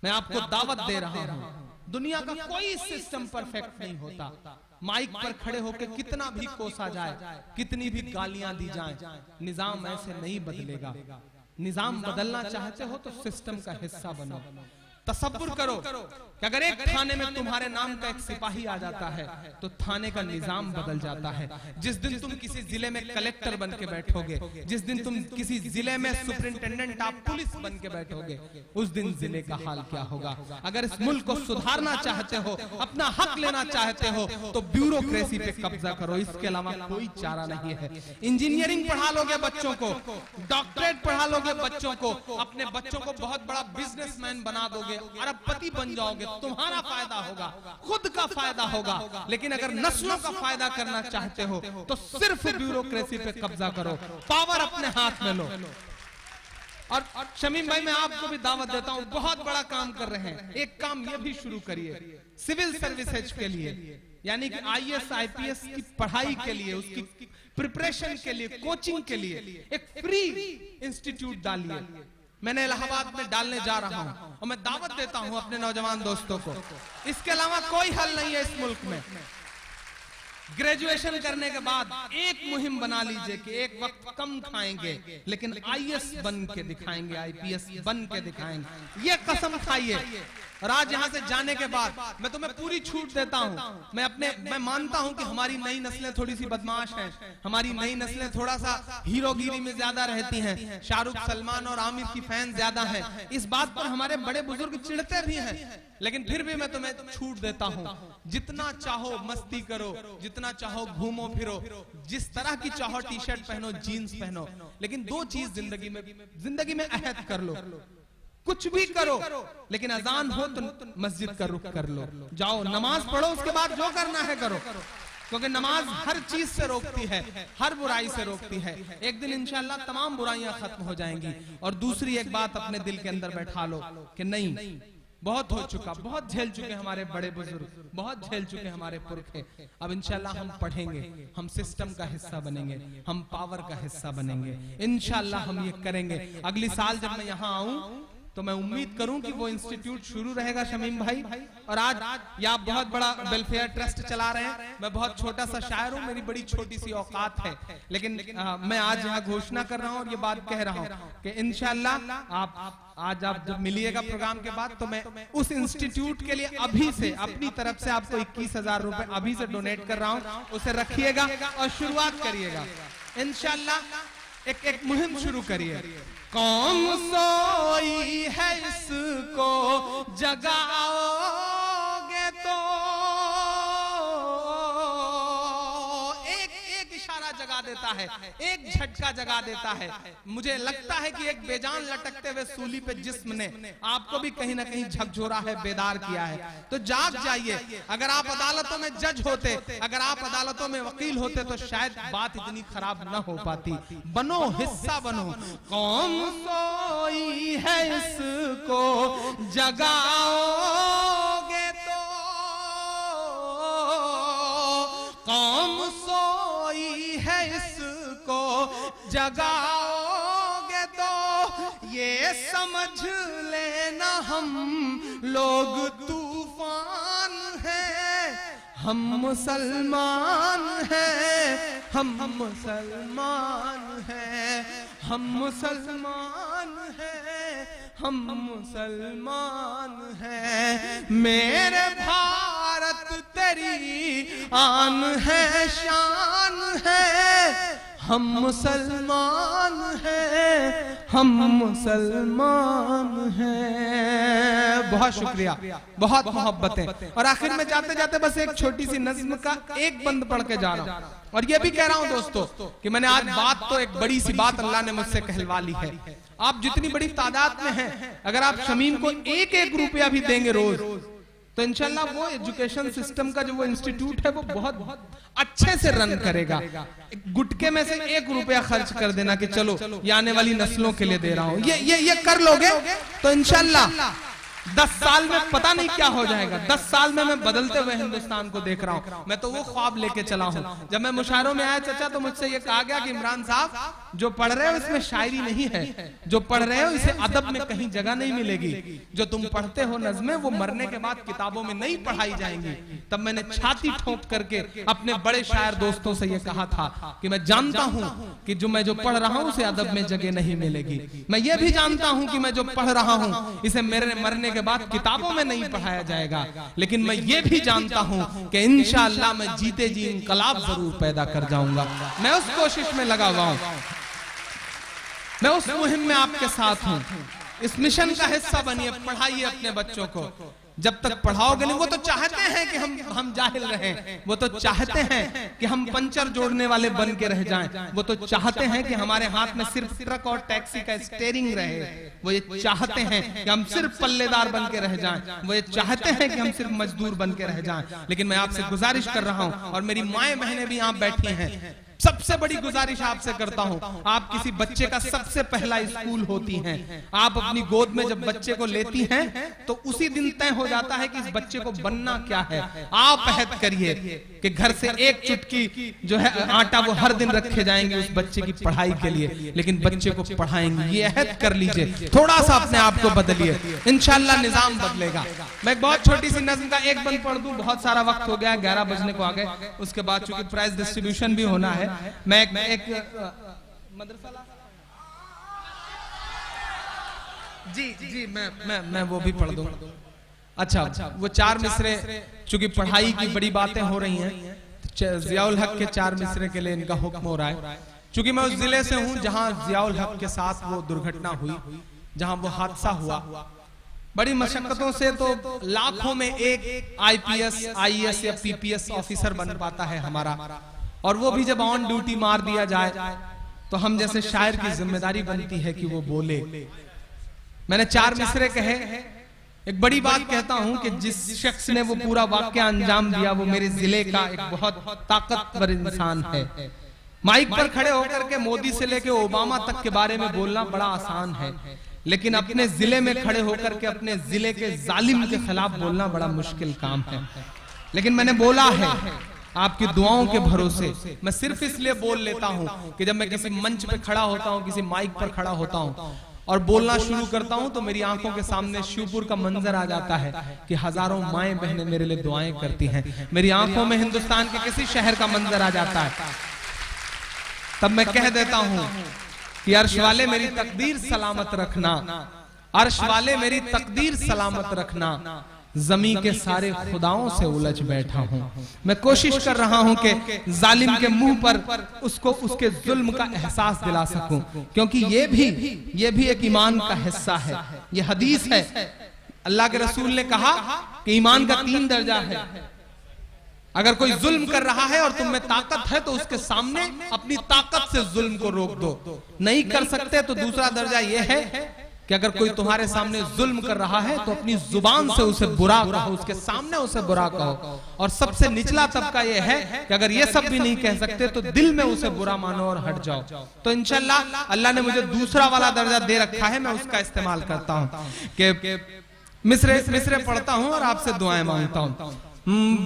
[SPEAKER 2] मैं आपको दावत दे रहा हूं, दुनिया का कोई सिस्टम परफेक्ट नहीं होता। माइक पर खड़े होकर कितना भी कोसा जाए, कितनी भी गालियां दी जाएं, निजाम ऐसे नहीं बदलेगा। निजाम बदलना चाहते हो तो सिस्टम का हिस्सा बनो। तसव्वुर करो कि अगर एक थाने में तुम्हारे नाम का एक सिपाही आ जाता है तो थाने का निजाम बदल जाता है। जिस दिन तुम किसी जिले में कलेक्टर बन के बैठोगे, जिस दिन तुम किसी जिले में सुपरिंटेंडेंट ऑफ पुलिस बन के बैठोगे, उस दिन जिले का हाल क्या होगा। अगर इस मुल्क को सुधारना चाहते हो, अपना हक लेना चाहते हो तो ब्यूरोक्रेसी पे कब्जा करो, इसके अलावा कोई चारा नहीं है। इंजीनियरिंग पढ़ा लोगे बच्चों को, डॉक्टरेट पढ़ा लोगे बच्चों को, अपने बच्चों को बहुत बड़ा बिजनेसमैन बना दोगे, अरबपति बन जाओगे, तुम्हारा फायदा होगा, खुद का फायदा होगा। लेकिन अगर नस्लों का फायदा करना चाहते हो तो सिर्फ ब्यूरोक्रेसी पे कब्जा करो, पावर अपने हाथ में लो। और शमीम भाई, मैं आपको भी दावत देता हूं, बहुत बड़ा काम कर रहे हैं। एक काम ये भी शुरू करिए सिविल सर्विसेज के लिए, यानी कि IAS IPS की पढ़ाई के लिए, उसकी प्रिपरेशन के लिए, कोचिंग के लिए एक फ्री इंस्टीट्यूट डालिए। मैंने इलाहाबाद में डालने जा रहा हूं और मैं दावत देता हूं अपने नौजवान दोस्तों को। इसके अलावा कोई हल नहीं है इस मुल्क में। ग्रेजुएशन करने के बाद एक मुहिम बना लीजिए कि एक वक्त कम खाएंगे लेकिन आईएएस बन के दिखाएंगे, आईपीएस बन के दिखाएंगे, ये कसम खाइए। और आज यहाँ से जाने के बाद मैं तुम्हें पूरी छूट देता हूँ। मैं मानता हूँ कि हमारी नई नस्लें थोड़ी सी बदमाश हैं, हमारी नई नस्लें थोड़ा सा हीरोगिरी में ज्यादा रहती हैं, शाहरुख, सलमान और आमिर की फैन ज्यादा हैं। इस बात पर हमारे बड़े बुजुर्ग चिढ़ते भी हैं, लेकिन फिर भी मैं तुम्हें छूट देता हूँ। जितना चाहो मस्ती करो, जितना चाहो घूमो फिरो, जिस तरह की चाहो टी शर्ट पहनो, जीन्स पहनो, लेकिन दो चीज जिंदगी में अहद कर लो, कुछ भी करो लेकिन अजान हो तो मस्जिद का रुख कर लो, जाओ नमाज पढ़ो, उसके बाद जो करना है करो, क्योंकि नमाज हर चीज से रोकती है, हर बुराई से रोकती है। एक दिन इंशाअल्लाह तमाम बुराइयां खत्म हो जाएंगी। और दूसरी एक बात अपने दिल के अंदर बैठा लो कि नहीं, बहुत हो चुका, बहुत झेल चुके हमारे बड़े बुजुर्ग, बहुत झेल चुके हमारे पुरखे। अब इंशाल्लाह हम पढ़ेंगे, हम सिस्टम का हिस्सा बनेंगे, हम पावर का हिस्सा बनेंगे, इंशाल्लाह हम ये करेंगे। अगली साल जब मैं यहाँ आऊं तो मैं उम्मीद करूं कि वो इंस्टीट्यूट शुरू रहेगा शमीम भाई। और आज ये आप बहुत बड़ा वेलफेयर ट्रस्ट चला रहे हैं, मैं बहुत छोटा सा शायर हूं, मेरी बड़ी छोटी सी औकात है, लेकिन मैं आज यहाँ घोषणा कर रहा हूँ और ये बात कह रहा हूँ कि इंशाल्लाह आज आप जब मिलिएगा प्रोग्राम के बाद तो मैं उस इंस्टीट्यूट के लिए अभी से अपनी तरफ से आपको 21,000 रुपए अभी से डोनेट कर रहा हूँ, उसे रखिएगा और शुरुआत करिएगा इंशाल्लाह। एक मुहिम शुरू करिए। कौम सोई है इसको जगाओगे तो एक इशारा जगा देता है, एक झटका जगा देता है। मुझे लगता है कि एक बेजान लटकते हुए सूली पे जिस्म ने आपको भी कहीं ना कहीं झकझोरा है, बेदार किया है। तो जाग जाइए। अगर आप अदालतों में जज होते, अगर आप अदालतों में वकील होते तो शायद बात इतनी खराब न हो पाती। बनो, हिस्सा बनो। कौम सोई है इसको जगाओगे तो, कौम सोई है इसको जगाओगे तो, ये समझ लेना हम लोग तूफान हैं, हम मुसलमान हैं, हम मुसलमान हैं, हम मुसलमान हैं, हम मुसलमान हैं। मेरे भारत तेरी आन है, शान है, हम मुसलमान हैं, हम मुसलमान हैं। बहुत शुक्रिया, बहुत मोहब्बतें। और आखिर में जाते जाते बस एक छोटी सी नज्म का एक बंद पढ़ के जा रहा हूं। और ये भी कह रहा हूं दोस्तों कि मैंने आज बात तो एक बड़ी सी बात अल्लाह ने मुझसे कहलवा ली है। आप जितनी बड़ी तादाद में हैं, अगर आप शमीम को 1-1 रुपया भी देंगे रोज तो इंशाल्लाह वो एजुकेशन सिस्टम का जो वो इंस्टीट्यूट है वो बहुत अच्छे से रन करेगा। गुटके में से 1 रुपया खर्च कर देना कि चलो ये आने वाली नस्लों के लिए दे रहा हूं, ये कर लोगे तो इंशाल्लाह 10 साल में पता नहीं क्या हो जाएगा। 10 साल में मैं बदलते हुए हिंदुस्तान को देख रहा हूँ। मैं तो वो ख्वाब लेके चला हूँ। जब मैं मुशायरों में आया चाचा तो मुझसे ये कहा गया कि इमरान साहब जो पढ़ रहे हो इसमें शायरी नहीं है, जो पढ़ रहे हो इसे अदब में कहीं जगह नहीं मिलेगी, जो तुम पढ़ते हो नज़्में वो मरने के बाद किताबों में नहीं पढ़ाई जाएंगी। तब मैंने छाती ठोक करके अपने बड़े शायर दोस्तों से ये कहा था कि मैं जानता हूँ कि मैं जो पढ़ रहा हूँ उसे अदब में जगह नहीं मिलेगी। मैं ये भी जानता हूँ कि मैं जो पढ़ रहा हूँ इसे मेरे मरने के बाद किताबों में नहीं पढ़ाया जाएगा, लेकिन मैं ये भी जानता हूँ कि इंशाअल्लाह मैं जीते जी इंकलाब जरूर पैदा कर जाऊंगा। मैं उस कोशिश में लगा हुआ हूँ, मैं उस मुहिम में आपके साथ हूँ। इस मिशन का हिस्सा बनिए, पढ़ाइए अपने बच्चों को। जब तक पढ़ाओगे नहीं, वो तो चाहते हैं कि हम जाहिल रहें, वो तो चाहते हैं कि हम पंचर जोड़ने वाले बन के रह जाएं, वो तो चाहते हैं कि हमारे हाथ में सिर्फ ट्रक और टैक्सी का स्टीयरिंग रहे, वो ये चाहते हैं कि हम सिर्फ पल्लेदार बन के रह जाएं, वो ये चाहते हैं कि हम सिर्फ मजदूर बन के रह जाएं। लेकिन मैं आपसे गुजारिश कर रहा हूं और मेरी माएं बहनें भी यहाँ बैठी हैं, सबसे बड़ी गुजारिश आपसे करता हूं, आप किसी बच्चे का सबसे पहला स्कूल होती हैं, आप अपनी गोद में जब बच्चे को लेती हैं तो उसी दिन तय हो जाता है कि इस बच्चे को बनना क्या है। आप अहद करिए कि घर से एक चुटकी जो है आटा वो हर दिन रखे जाएंगे उस बच्चे की पढ़ाई के लिए, लेकिन बच्चे को पढ़ाएंगे। ये अहद कर लीजिए, थोड़ा सा अपने आप को बदलिए, इंशाल्लाह निजाम बदलेगा। मैं एक बहुत छोटी सी नज़्म का एक बंद पढ़ दूं, बहुत सारा वक्त हो गया, 11 बजने को आ गए। उसके बाद चूंकि प्राइज डिस्ट्रीब्यूशन भी होना है, मैं एक मदरसा जी मैं वो भी पढ़ दूं। अच्छा, वो 4 मिसरे, चूंकि पढ़ाई की बड़ी बातें हो रही हैं, जियाउल हक के 4 मिसरे के लिए इनका हुक्म हो रहा है। चूंकि मैं उस जिले से हूं जहां जियाउल हक के साथ वो दुर्घटना हुई, जहां वो हादसा हुआ, बड़ी मशक्कतों से तो लाखों में एक आईपीएस, आईएएस या पीपीएस ऑफिसर बन पाता है हमारा, और वो भी जब ऑन ड्यूटी मार दिया जाए तो हम जैसे शायर की जिम्मेदारी बनती है कि वो बोले। मैंने 4 मिसरे कहे। एक बड़ी बात कहता हूं कि जिस शख्स ने वो पूरा वाकया अंजाम दिया वो मेरे जिले का एक बहुत ताकतवर इंसान है। माइक पर खड़े होकर के मोदी से लेके ओबामा तक के बारे में बोलना बड़ा आसान है, लेकिन अपने जिले में खड़े होकर के अपने जिले के जालिम के खिलाफ बोलना बड़ा मुश्किल काम है। लेकिन मैंने बोला है आपकी दुआओं के भरोसे। मैं सिर्फ इसलिए बोल लेता हूं कि जब मैं किसी मंच पे खड़ा होता हूं, किसी माइक पर खड़ा होता हूं और बोलना शुरू करता हूं तो मेरी आंखों के सामने शिवपुर का मंजर आ जाता है कि हजारों माएं बहनें मेरे लिए दुआएं करती हैं। मेरी आंखों में हिंदुस्तान के किसी शहर का मंजर आ जाता है, तब मैं कह देता हूं कि अर्श वाले मेरी तकदीर सलामत रखना, अर्श वाले मेरी तकदीर सलामत रखना, जमी के सारे खुदाओं से उलझ बैठा हूं। मैं कोशिश कर रहा हूं कि जालिम के मुंह पर उसको उसके जुल्म का एहसास दिला सकूं, क्योंकि ये भी एक ईमान का हिस्सा है। ये हदीस है, अल्लाह के रसूल ने कहा कि ईमान का 3 दर्जा है। अगर कोई जुल्म कर रहा है और तुम में ताकत है तो उसके सामने अपनी ताकत से जुल्म को रोक दो। नहीं कर सकते तो दूसरा दर्जा यह है कि अगर कोई तुम्हारे सामने जुल्म कर रहा है तो अपनी जुबान से उसे बुरा कहो, उसके सामने उसे बुरा कहो। और सबसे निचला तबका यह है कि अगर ये सब भी नहीं कह सकते तो दिल में उसे बुरा मानो और हट जाओ। तो इंशाल्लाह अल्लाह ने मुझे दूसरा वाला दर्जा दे रखा है, मैं उसका इस्तेमाल करता हूं कि मिसरे पढ़ता हूं और आपसे दुआएं मांगता हूं।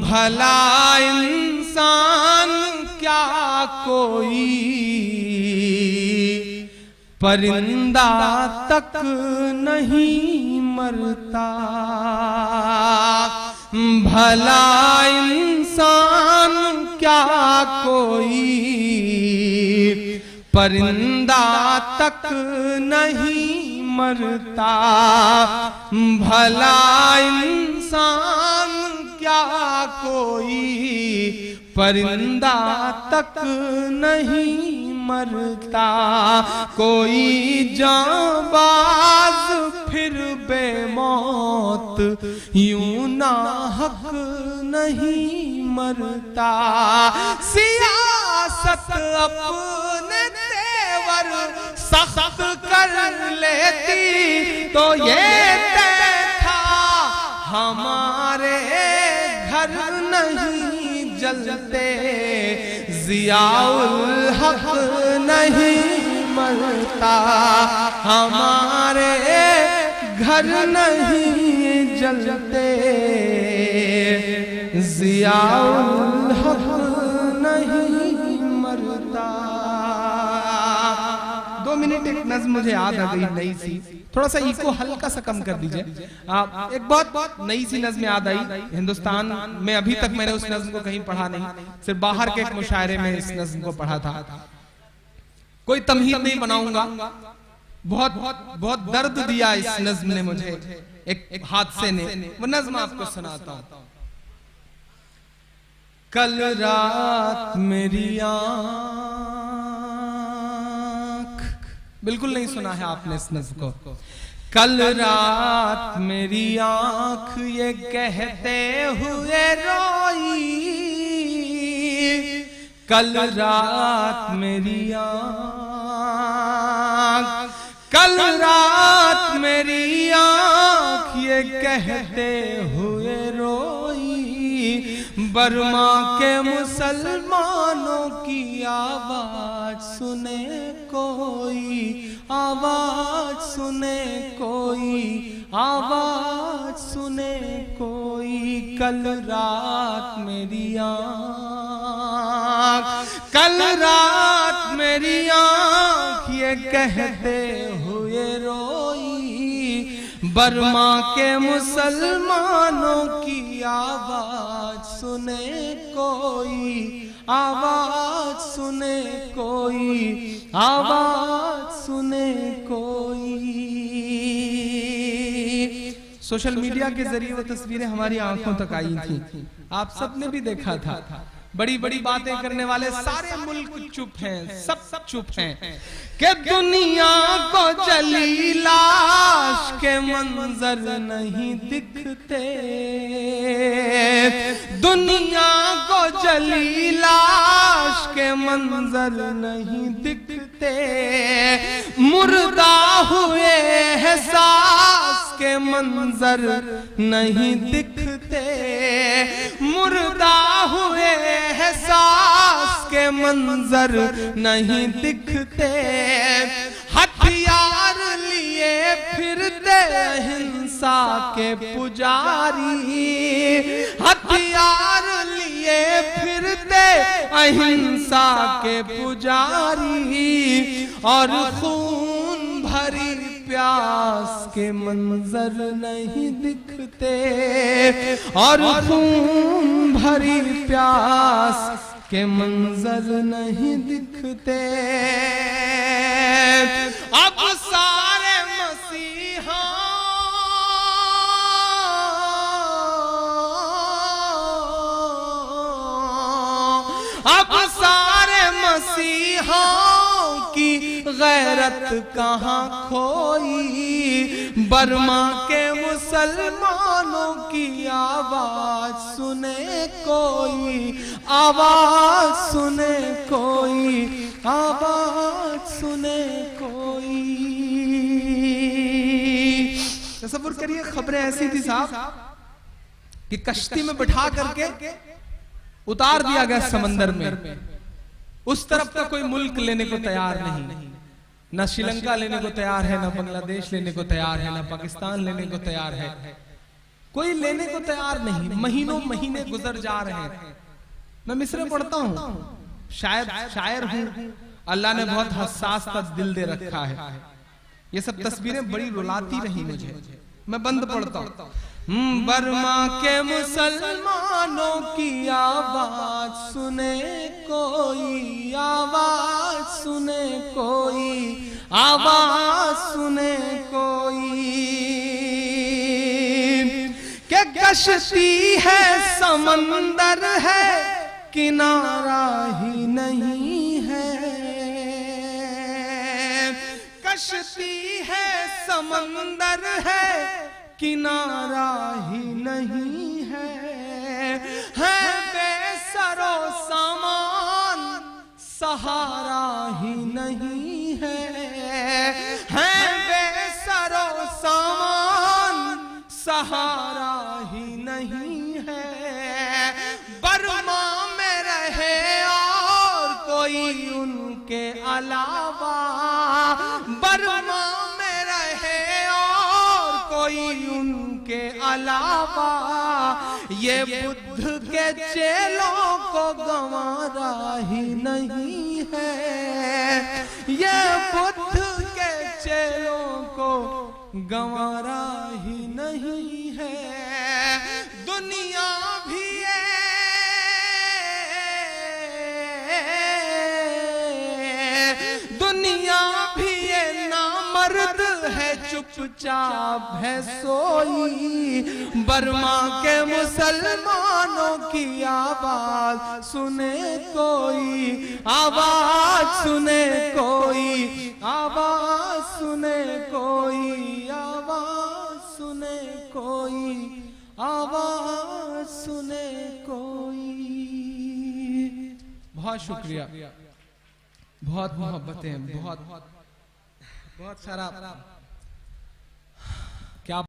[SPEAKER 2] भला इंसान क्या कोई परिंदा तक नहीं मरता, भला इंसान क्या कोई परिंदा तक नहीं मरता, भला इंसान क्या कोई परिंदा तक नहीं मरता, कोई जांबाज फिर बेमौत यूं नाहक नहीं मरता, सियासत अपने तेवर सख्त कर लेती तो ये तय था हमारे घर नहीं जलते, जियाउल हक नहीं मरता, हमारे घर नहीं जलते, जियाउल हक नहीं मरता। 2 मिनट एक नज़्म मुझे याद आ गई नई सी, थोड़ा सा इको हल्का सा कम कर दीजिए। एक बहुत नई सी नज़्म याद आई हिंदुस्तान में, अभी तक मैंने उस नज़्म को कहीं पढ़ा नहीं, सिर्फ बाहर के एक मुशायरे में इस नज़्म को पढ़ा था। कोई तमहीद नहीं बनाऊंगा, बहुत दर्द दिया इस नज़्म ने मुझे, एक हादसे ने। वो नज़्म आपको सुनाता हूं। कल रात मेरी बिल्कुल नहीं सुना है आपने इस नज़्म को। कल रात मेरी आंख ये कहते हुए रोई, कल रात मेरी आंख, कल रात मेरी आंख ये कहते हुए रोई, बर्मा के मुसलमानों की आवाज सुने कोई, आवाज सुने कोई, आवाज सुने कोई। कल रात मेरी आँख, कल रात मेरी आँख ये कहते हुए रोई, बर्मा के मुसलमानों की आवाज सुने कोई, आवाज सुने कोई, आवाज सुने कोई। सोशल मीडिया के जरिए वो तस्वीरें हमारी आंखों तक आई थी, आप सबने भी देखा था। बड़ी बड़ी बातें करने वाले सारे मुल्क चुप हैं, सब चुप हैं कि दुनिया को जली लाश के मंजर नहीं दिखते, दुनिया को जली लाश के मंजर नहीं दिखते, मुर्दा हुए एहसास के मंजर नहीं दिखते, मुर्दा हुए एहसास के मंजर नहीं दिखते, हथियार लिए फिरते हिंसा के पुजारी, हथियार लिए फिरते अहिंसा के पुजारी, और खून भरी प्यास के मंजर नहीं दिखते, और खून भरी प्यास के मंजर नहीं दिखते। अब सारे मसीहा अब सारे मसीहाओं की गैरत कहाँ खोई, बर्मा के मुसलमानों की आवाज सुने कोई, आवाज सुने कोई, आवाज सुने कोई। तसव्वुर करिए, खबरें ऐसी थी साहब कि कश्ती में बिठा करके उतार दिया गया समंदर में, उस तरफ का कोई मुल्क लेने को तैयार नहीं, ना श्रीलंका लेने को तैयार है, ना बांग्लादेश लेने को तैयार है, ना पाकिस्तान लेने को तैयार है, कोई लेने को तैयार नहीं। महीनों महीने गुजर जा रहे हैं। मैं मिसरे पढ़ता हूँ, शायद शायर हूँ, अल्लाह ने बहुत हसास दिल दे रखा है। ये सब तस्वीरें बड़ी रुलाती रही मुझे, मैं बंद पढ़ता हूँ। बर्मा के मुसलमानों की आवाज सुने कोई, आवाज सुने कोई, आवाज सुने कोई। क्या कश्ती है समंदर है किनारा ही नहीं है, कश्ती है समंदर है किनारा ही नहीं है, बेसरो सामान सहारा ही नहीं है, बेसरो सामान सहारा ही नहीं है। बर्मा में रहे और कोई उनके अलावा, बर्मा में रहे और कोई उनके अलावा, ये बुद्ध के चेलों को गंवारा ही नहीं है, ये बुद्ध के चेलों को गंवारा ही नहीं है। दुनिया भी दुनिया भी ये नामर्द है, चुपचाप है सोई, बर्मा के मुसलमानों की आवाज सुने कोई, आवाज सुने कोई, आवाज सुने कोई, आवाज सुने कोई, आवाज सुने कोई। बहुत शुक्रिया, बहुत मोहब्बतें, बहुत सारा